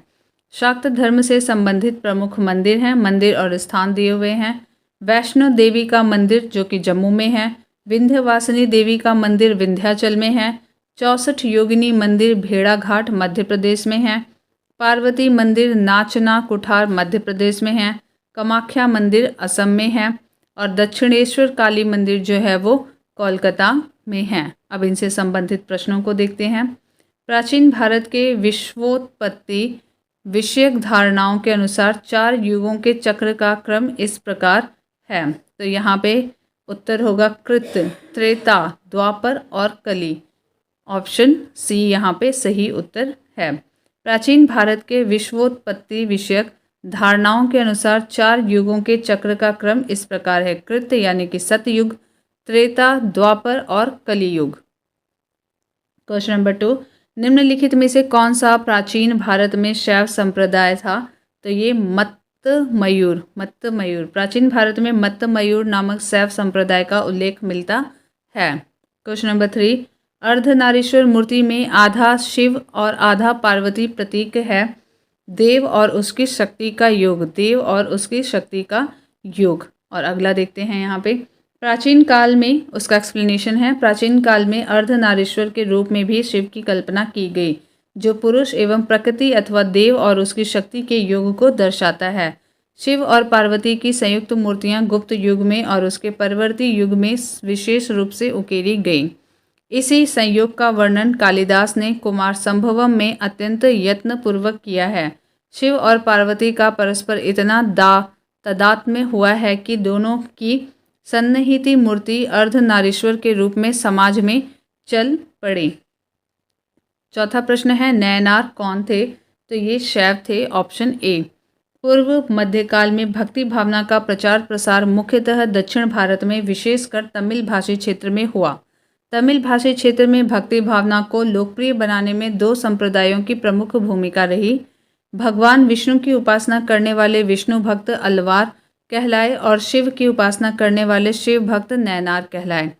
शाक्त धर्म से संबंधित प्रमुख मंदिर हैं। मंदिर और स्थान दिए हुए हैं। वैष्णो देवी का मंदिर जो कि जम्मू में है। विंध्यवासिनी देवी का मंदिर विंध्याचल में है। 64 योगिनी मंदिर भेड़ाघाट मध्य प्रदेश में है। पार्वती मंदिर नाचना कुठार मध्य प्रदेश में है। कामाख्या मंदिर असम में है और दक्षिणेश्वर काली मंदिर जो है वो कोलकाता में है। अब इनसे संबंधित प्रश्नों को देखते हैं। प्राचीन भारत के विश्वोत्पत्ति विषयक धारणाओं के अनुसार 4 युगों के चक्र का क्रम इस प्रकार है। तो यहाँ पे उत्तर होगा कृत, त्रेता, द्वापर और कली। ऑप्शन सी यहाँ पे सही उत्तर है। प्राचीन भारत के विश्वोत्पत्ति विषयक धारणाओं के अनुसार 4 युगों के चक्र का क्रम इस प्रकार है। कृत यानी कि सतयुग, त्रेता, द्वापर और कलियुग। क्वेश्चन नंबर 2, निम्नलिखित में से कौन सा प्राचीन भारत में शैव संप्रदाय था? तो ये मत्तमयूर प्राचीन भारत में मत्तमयूर नामक शैव संप्रदाय का उल्लेख मिलता है। क्वेश्चन नंबर 3, अर्धनारीश्वर मूर्ति में आधा शिव और आधा पार्वती प्रतीक है। देव और उसकी शक्ति का योग, देव और उसकी शक्ति का योग। और अगला देखते हैं यहाँ पे प्राचीन काल में उसका एक्सप्लेनेशन है। प्राचीन काल में अर्धनारीश्वर के रूप में भी शिव की कल्पना की गई जो पुरुष एवं प्रकृति अथवा देव और उसकी शक्ति के योग को दर्शाता है। शिव और पार्वती की संयुक्त मूर्तियां गुप्त युग में और उसके परवर्ती युग में विशेष रूप से उकेरी गई। इसी संयोग का वर्णन कालिदास ने कुमार संभवम में अत्यंत यत्न पूर्वक किया है। शिव और पार्वती का परस्पर इतना तादात्म्य हुआ है कि दोनों की सन्निहित मूर्ति अर्धनारीश्वर के रूप में समाज में चल पड़ी। चौथा प्रश्न है नयनार कौन थे? तो ये शैव थे। Option A. पूर्व मध्यकाल में भक्ति भावना का प्रचार प्रसार मुख्यतः दक्षिण भारत में विशेषकर तमिल भाषी क्षेत्र में हुआ। तमिल भाषी क्षेत्र में भक्ति भावना को लोकप्रिय बनाने में 2 संप्रदायों की प्रमुख भूमिका रही। भगवान विष्णु की उपासना करने वाले विष्णु भक्त अलवार कहलाए और शिव की उपासना करने वाले शिव भक्त नयनार कहलाए।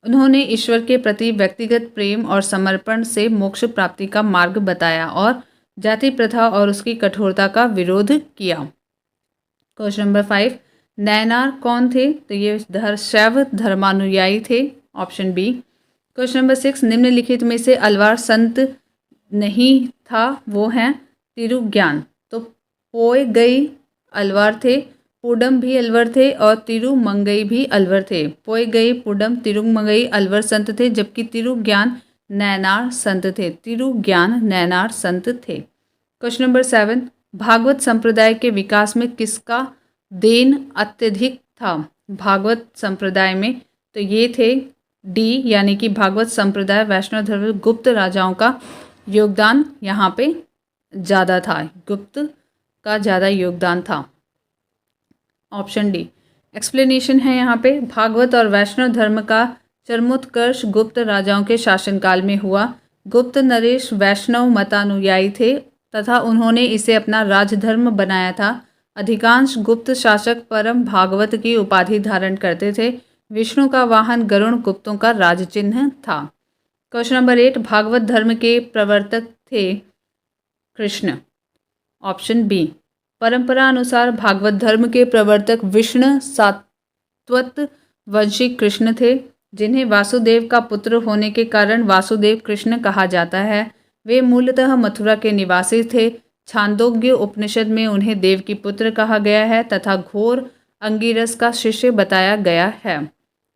उन्होंने ईश्वर के प्रति व्यक्तिगत प्रेम और समर्पण से मोक्ष प्राप्ति का मार्ग बताया और जाति प्रथा और उसकी कठोरता का विरोध किया। क्वेश्चन नंबर 5, नयनार कौन थे? तो ये शैव धर्मानुयायी थे। Option B. क्वेश्चन नंबर 6, निम्नलिखित में से अलवार संत नहीं था वो हैं तिरुज्ञान। तो पोय गई अलवार थे, पुडम भी अलवर थे और तिरुमंगई भी अलवर थे। पोय गई, पुडम, तिरुमंगई अलवर संत थे जबकि तिरुज्ञान नयनार संत थे। तिरुज्ञान नयनार संत थे। क्वेश्चन नंबर 7, भागवत संप्रदाय के विकास में किसका देन अत्यधिक था? भागवत संप्रदाय में तो ये थे डी यानी कि भागवत संप्रदाय वैष्णव धर्म गुप्त राजाओं का योगदान यहाँ पे ज़्यादा था। गुप्त का ज़्यादा योगदान था। Option D. एक्सप्लेनेशन है यहाँ पे भागवत और वैष्णव धर्म का चरमोत्कर्ष गुप्त राजाओं के शासनकाल में हुआ। गुप्त नरेश वैष्णव मतानुयायी थे तथा उन्होंने इसे अपना राजधर्म बनाया था। अधिकांश गुप्त शासक परम भागवत की उपाधि धारण करते थे। विष्णु का वाहन गरुण गुप्तों का राज चिन्ह था। क्वेश्चन नंबर 8, भागवत धर्म के प्रवर्तक थे कृष्ण। Option B. परंपरा अनुसार भागवत धर्म के प्रवर्तक विष्णु सात्वत वंशी कृष्ण थे, जिन्हें वासुदेव का पुत्र होने के कारण वासुदेव कृष्ण कहा जाता है। वे मूलतः मथुरा के निवासी थे। छांदोग्य उपनिषद में उन्हें देव की पुत्र कहा गया है तथा घोर अंगिरस का शिष्य बताया गया है।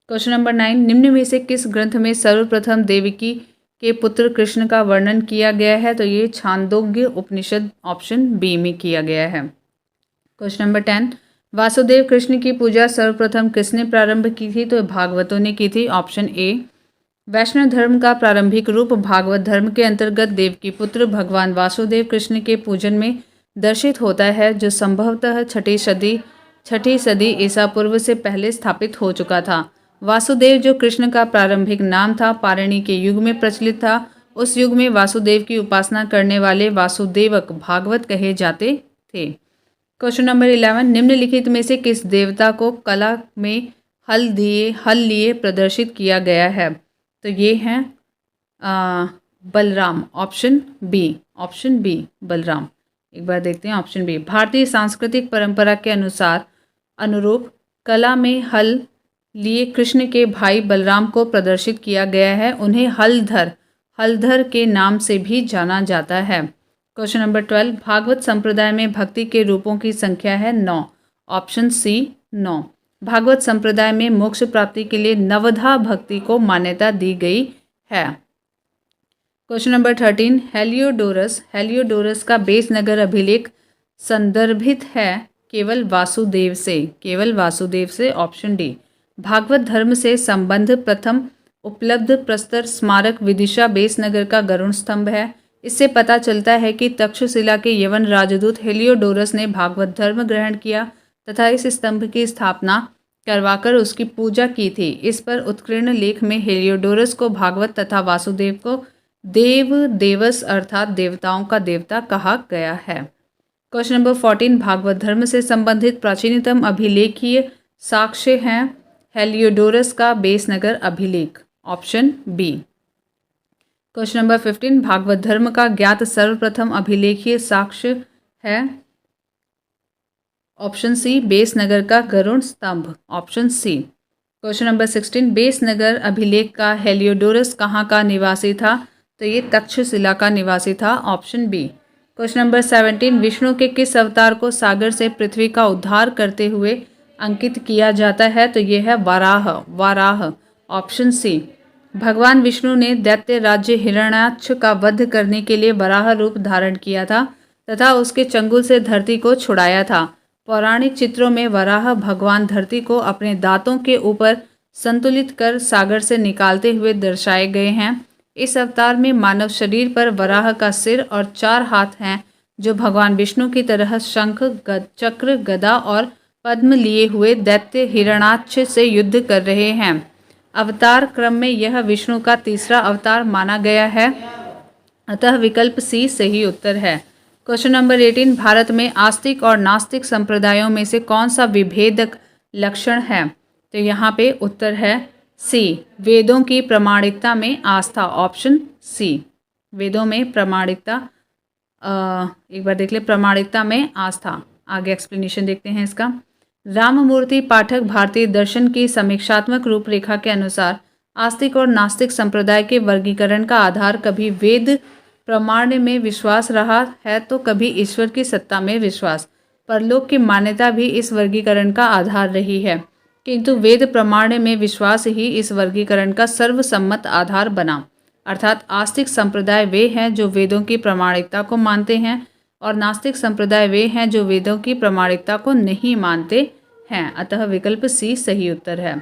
क्वेश्चन नंबर 9, निम्न में से किस ग्रंथ में सर्वप्रथम देवकी के पुत्र कृष्ण का वर्णन किया गया है? तो ये छांदोग्य उपनिषद ऑप्शन बी में किया गया है। क्वेश्चन नंबर 10, वासुदेव कृष्ण की पूजा सर्वप्रथम किसने प्रारंभ की थी? तो भागवतों ने की थी। Option A. वैष्णव धर्म का प्रारंभिक रूप भागवत धर्म के अंतर्गत देव की पुत्र भगवान वासुदेव कृष्ण के पूजन में दर्शित होता है, जो संभवतः छठी सदी ईसा पूर्व से पहले स्थापित हो चुका था। वासुदेव, जो कृष्ण का प्रारंभिक नाम था, पाणिनि के युग में प्रचलित था। उस युग में वासुदेव की उपासना करने वाले वासुदेवक भागवत कहे जाते थे। क्वेश्चन नंबर 11, निम्नलिखित में से किस देवता को कला में हल लिए प्रदर्शित किया गया है? तो ये हैं बलराम। Option B Balram. एक बार देखते हैं ऑप्शन बी। भारतीय सांस्कृतिक परंपरा के अनुरूप कला में हल लिए कृष्ण के भाई बलराम को प्रदर्शित किया गया है। उन्हें हलधर के नाम से भी जाना जाता है। क्वेश्चन नंबर 12, भागवत संप्रदाय में भक्ति के रूपों की संख्या है 9। Option C 9। भागवत संप्रदाय में मोक्ष प्राप्ति के लिए नवधा भक्ति को मान्यता दी गई है। क्वेश्चन नंबर 13, हेलियोडोरस का बेस नगर अभिलेख संदर्भित है केवल वासुदेव से। Option D. भागवत धर्म से संबंध प्रथम उपलब्ध प्रस्तर स्मारक विदिशा बेस नगर का गरुड़ स्तंभ है। इससे पता चलता है कि तक्षशिला के यवन राजदूत हेलियोडोरस ने भागवत धर्म ग्रहण किया तथा इस स्तंभ की स्थापना करवाकर उसकी पूजा की थी। इस पर उत्कीर्ण लेख में हेलियोडोरस को भागवत तथा वासुदेव को देवस अर्थात देवताओं का देवता कहा गया है। क्वेश्चन नंबर 14, भागवत धर्म से संबंधित प्राचीनतम अभिलेखीय साक्ष्य हैं हेलियोडोरस का बेस नगर अभिलेख। Option B. Question number 15, Bhagavata धर्म का ज्ञात सर्वप्रथम अभिलेखीय साक्ष्य है। ऑप्शन सी, बेस नगर का गरुड़ स्तंभ। Option C. Question number 16, Besnagar अभिलेख का हेलियोडोरस कहाँ का निवासी था? तो ये तक्षशिला का निवासी था। Option B. Question number 17, Vishnu के किस अवतार को सागर से पृथ्वी का उद्धार करते हुए अंकित किया जाता है? तो ये है वाराह। Option C. भगवान विष्णु ने दैत्य राज्य हिरण्याक्ष का वध करने के लिए वराह रूप धारण किया था तथा उसके चंगुल से धरती को छुड़ाया था। पौराणिक चित्रों में वराह भगवान धरती को अपने दांतों के ऊपर संतुलित कर सागर से निकालते हुए दर्शाए गए हैं। इस अवतार में मानव शरीर पर वराह का सिर और 4 हाथ हैं, जो भगवान विष्णु की तरह शंख, चक्र, गदा और पद्म लिए हुए दैत्य हिरण्याक्ष से युद्ध कर रहे हैं। अवतार क्रम में यह विष्णु का तीसरा अवतार माना गया है, अतः विकल्प सी सही उत्तर है। क्वेश्चन नंबर 18, भारत में आस्तिक और नास्तिक संप्रदायों में से कौन सा विभेदक लक्षण है? तो यहाँ पे उत्तर है सी, वेदों की प्रामाणिकता में आस्था। ऑप्शन सी, वेदों में प्रामाणिकता। एक बार देख ले, प्रामाणिकता में आस्था। आगे एक्सप्लेनेशन देखते हैं इसका। राममूर्ति पाठक भारतीय दर्शन की समीक्षात्मक रूपरेखा के अनुसार आस्तिक और नास्तिक संप्रदाय के वर्गीकरण का आधार कभी वेद प्रमाण में विश्वास रहा है तो कभी ईश्वर की सत्ता में विश्वास। परलोक की मान्यता भी इस वर्गीकरण का आधार रही है, किंतु वेद प्रमाण में विश्वास ही इस वर्गीकरण का सर्वसम्मत आधार बना। अर्थात आस्तिक संप्रदाय वे हैं जो वेदों की प्रामाणिकता को मानते हैं और नास्तिक संप्रदाय वे हैं जो वेदों की प्रामाणिकता को नहीं मानते हैं। अतः विकल्प सी सही उत्तर है।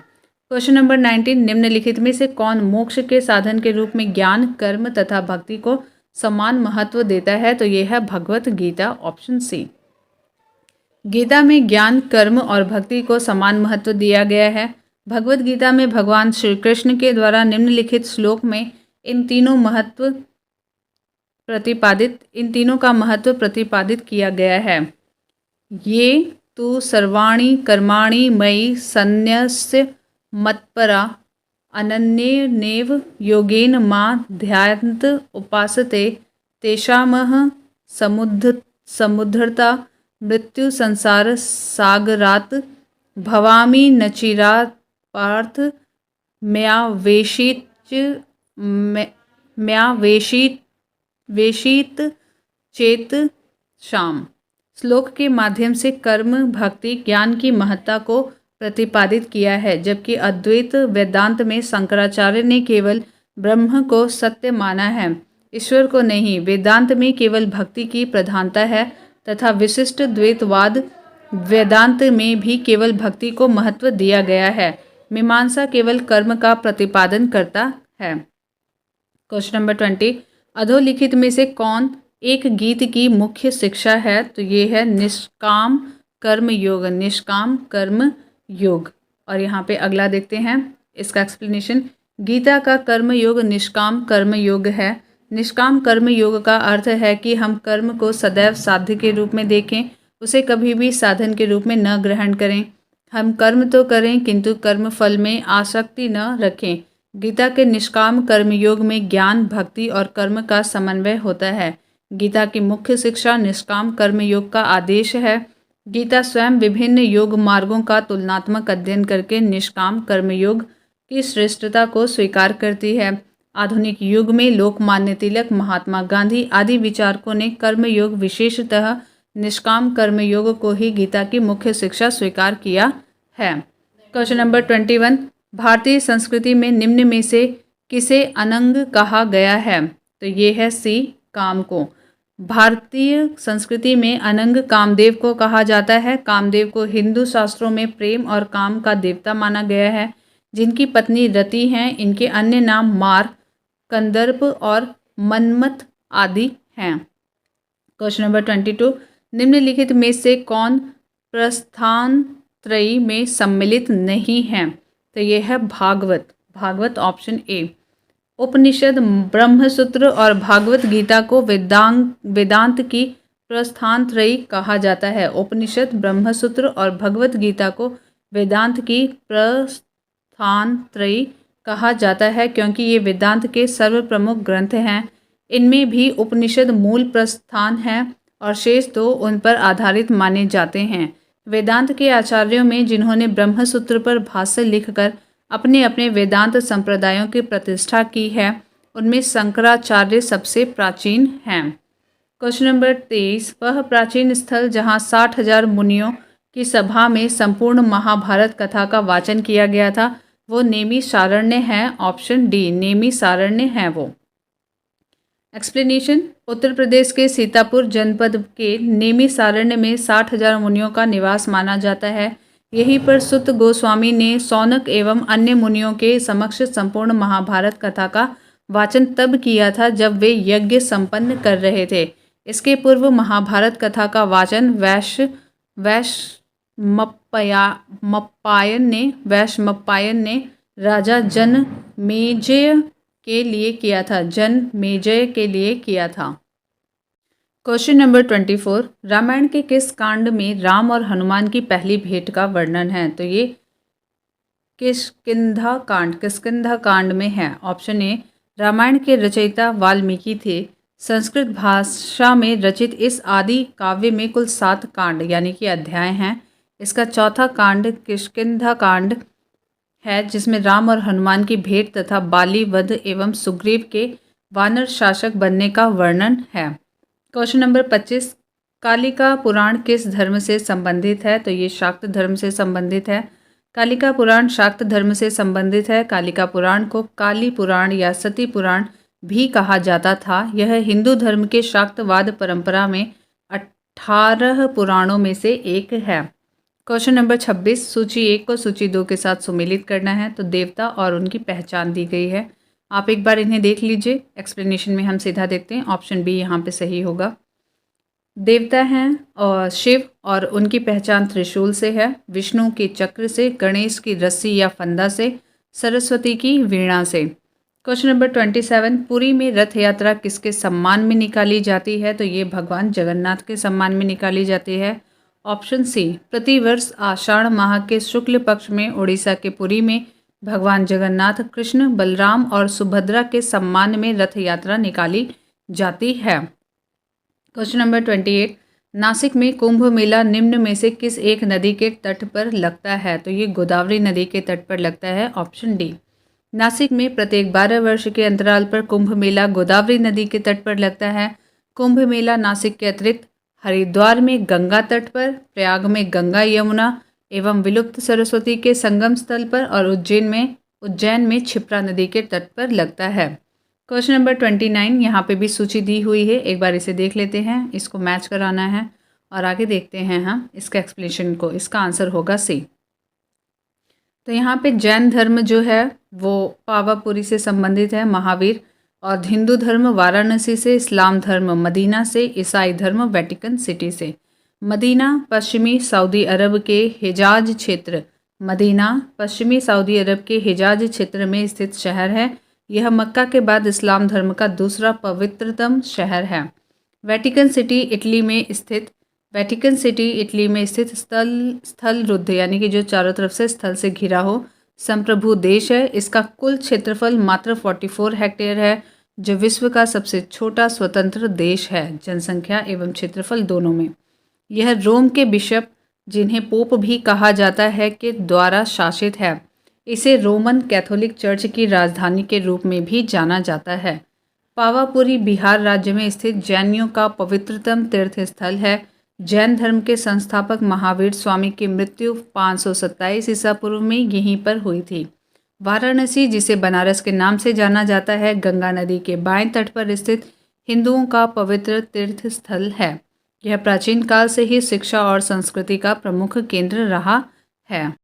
क्वेश्चन नंबर 19, निम्नलिखित में से कौन मोक्ष के साधन के रूप में ज्ञान, कर्म तथा भक्ति को समान महत्व देता है? तो यह है भगवत गीता। Option C. गीता में ज्ञान, कर्म और भक्ति को समान महत्व दिया गया है। भगवत गीता में भगवान श्री कृष्ण के द्वारा निम्नलिखित श्लोक में इन तीनों का महत्व प्रतिपादित किया गया है। ये तु सर्वाणि कर्माणि मयि सन्न्यस्य मत्परा अनन्येनैव योगेन मां ध्यायन्त उपासते तेषामह समुद्धरता मृत्यु संसार सागरात् भवामि न चिरात् पार्थ मया वेशित चेत शाम। श्लोक के माध्यम से कर्म, भक्ति, ज्ञान की महत्ता को प्रतिपादित किया है, जबकि अद्वैत वेदांत में शंकराचार्य ने केवल ब्रह्म को सत्य माना है, ईश्वर को नहीं। वेदांत में केवल भक्ति की प्रधानता है तथा विशिष्ट द्वैतवाद वेदांत में भी केवल भक्ति को महत्व दिया गया है। मीमांसा केवल कर्म का प्रतिपादन करता है। क्वेश्चन नंबर 20, अधोलिखित में से कौन एक गीत की मुख्य शिक्षा है? तो ये है निष्काम कर्म योग, निष्काम कर्म योग। और यहाँ पे अगला देखते हैं इसका एक्सप्लेनेशन। गीता का कर्म योग निष्काम कर्म योग है। निष्काम कर्म योग का अर्थ है कि हम कर्म को सदैव साध्य के रूप में देखें, उसे कभी भी साधन के रूप में न ग्रहण करें। हम कर्म तो करें किंतु कर्म फल में आसक्ति न रखें। गीता के निष्काम कर्मयोग में ज्ञान, भक्ति और कर्म का समन्वय होता है। गीता की मुख्य शिक्षा निष्काम कर्मयोग का आदेश है। गीता स्वयं विभिन्न योग मार्गों का तुलनात्मक अध्ययन करके निष्काम कर्मयोग की श्रेष्ठता को स्वीकार करती है। आधुनिक युग में लोकमान्य तिलक, महात्मा गांधी आदि विचारकों ने कर्मयोग, विशेषतः निष्काम कर्मयोग को ही गीता की मुख्य शिक्षा स्वीकार किया है। क्वेश्चन नंबर 21, भारतीय संस्कृति में निम्न में से किसे अनंग कहा गया है? तो ये है सी, काम को। भारतीय संस्कृति में अनंग कामदेव को कहा जाता है। कामदेव को हिंदू शास्त्रों में प्रेम और काम का देवता माना गया है। जिनकी पत्नी रति हैं, इनके अन्य नाम मार, कंदर्प और मनमथ आदि हैं। क्वेश्चन नंबर 22, निम्नलिखित में से कौन प्रस्थान त्रयी में सम्मिलित नहीं है? तो ये है भागवत। Bhagavat option A. उपनिषद, ब्रह्मसूत्र और भागवत गीता को वेदांत की प्रस्थान त्रयी कहा जाता है। उपनिषद, ब्रह्मसूत्र और भगवत गीता को वेदांत की प्रस्थान त्रयी कहा जाता है क्योंकि ये वेदांत के सर्वप्रमुख ग्रंथ हैं। इनमें भी उपनिषद मूल प्रस्थान है और शेष दो उन पर आधारित माने जाते हैं। वेदांत के आचार्यों में जिन्होंने ब्रह्मसूत्र पर भाष्य लिखकर अपने अपने वेदांत संप्रदायों की प्रतिष्ठा की है, उनमें शंकराचार्य सबसे प्राचीन हैं। क्वेश्चन नंबर 23, वह प्राचीन स्थल जहाँ 60,000 मुनियों की सभा में संपूर्ण महाभारत कथा का वाचन किया गया था, वो नेमिषारण्य है। ऑप्शन डी, नेमिषारण्य है वो। एक्सप्लेनेशन, उत्तर प्रदेश के सीतापुर जनपद के नेमिषारण्य में 60,000 मुनियों का निवास माना जाता है। यहीं पर सुत गोस्वामी ने सौनक एवं अन्य मुनियों के समक्ष संपूर्ण महाभारत कथा का वाचन तब किया था जब वे यज्ञ संपन्न कर रहे थे। इसके पूर्व महाभारत कथा का वाचन वैशंपायन ने राजा जनमेजय के लिए किया था। जनमेजय के लिए किया था। क्वेश्चन नंबर 24, रामायण के किस कांड में राम और हनुमान की पहली भेंट का वर्णन है? तो ये किष्किंधा कांड में है। ऑप्शन ए, रामायण के रचयिता वाल्मीकि थे। संस्कृत भाषा में रचित इस आदि काव्य में कुल 7 कांड यानी कि अध्याय हैं। इसका चौथा कांड किष्किंधा कांड है, जिसमें राम और हनुमान की भेंट तथा बाली वध एवं सुग्रीव के वानर शासक बनने का वर्णन है। क्वेश्चन नंबर 25, कालिका पुराण किस धर्म से संबंधित है? तो ये शाक्त धर्म से संबंधित है। कालिका पुराण शाक्त धर्म से संबंधित है। कालिका पुराण को काली पुराण या सती पुराण भी कहा जाता था। यह हिंदू धर्म के शाक्तवाद परंपरा में 18 पुराणों में से एक है। क्वेश्चन नंबर 26, सूची 1 को सूची 2 के साथ सुमेलित करना है। तो देवता और उनकी पहचान दी गई है। आप एक बार इन्हें देख लीजिए। एक्सप्लेनेशन में हम सीधा देखते हैं। ऑप्शन बी यहाँ पे सही होगा। देवता हैं और शिव और उनकी पहचान त्रिशूल से है, विष्णु के चक्र से, गणेश की रस्सी या फंदा से, सरस्वती की वीणा से। क्वेश्चन नंबर 27, पुरी में रथ यात्रा किसके सम्मान में निकाली जाती है? तो ये भगवान जगन्नाथ के सम्मान में निकाली जाती है। ऑप्शन सी, प्रतिवर्ष आषाढ़ माह के शुक्ल पक्ष में उड़ीसा के पुरी में भगवान जगन्नाथ, कृष्ण, बलराम और सुभद्रा के सम्मान में रथ यात्रा निकाली जाती है। क्वेश्चन नंबर 28, नासिक में कुंभ मेला निम्न में से किस एक नदी के तट पर लगता है? तो ये गोदावरी नदी के तट पर लगता है, ऑप्शन डी। नासिक में प्रत्येक 12 वर्ष के अंतराल पर कुंभ मेला गोदावरी नदी के तट पर लगता है। कुंभ मेला नासिक के अतिरिक्त हरिद्वार में गंगा तट पर, प्रयाग में गंगा यमुना एवं विलुप्त सरस्वती के संगम स्थल पर और उज्जैन में क्षिप्रा नदी के तट पर लगता है। क्वेश्चन नंबर 29, यहाँ पे भी सूची दी हुई है, एक बार इसे देख लेते हैं, इसको मैच कराना है और आगे देखते हैं हम इसका एक्सप्लेनेशन को। इसका आंसर होगा सी। तो यहाँ पे जैन धर्म जो है वो पावापुरी से संबंधित है, महावीर, और हिंदू धर्म वाराणसी से, इस्लाम धर्म मदीना से, ईसाई धर्म वेटिकन सिटी से। मदीना पश्चिमी सऊदी अरब के हिजाज क्षेत्र मदीना पश्चिमी सऊदी अरब के हिजाज क्षेत्र में स्थित शहर है। यह मक्का के बाद इस्लाम धर्म का दूसरा पवित्रतम शहर है। वेटिकन सिटी इटली में स्थित स्थल रुद्ध यानी कि जो चारों तरफ से स्थल से घिरा हो संप्रभु देश है। इसका कुल क्षेत्रफल मात्र 44 हेक्टेयर है, जो विश्व का सबसे छोटा स्वतंत्र देश है, जनसंख्या एवं क्षेत्रफल दोनों में। यह रोम के बिशप, जिन्हें पोप भी कहा जाता है, के द्वारा शासित है। इसे रोमन कैथोलिक चर्च की राजधानी के रूप में भी जाना जाता है। पावापुरी बिहार राज्य में स्थित जैनियों का पवित्रतम तीर्थ स्थल है। जैन धर्म के संस्थापक महावीर स्वामी की मृत्यु 527 ईसा पूर्व में यहीं पर हुई थी। वाराणसी, जिसे बनारस के नाम से जाना जाता है, गंगा नदी के बाएं तट पर स्थित हिंदुओं का पवित्र तीर्थ स्थल है। यह प्राचीन काल से ही शिक्षा और संस्कृति का प्रमुख केंद्र रहा है।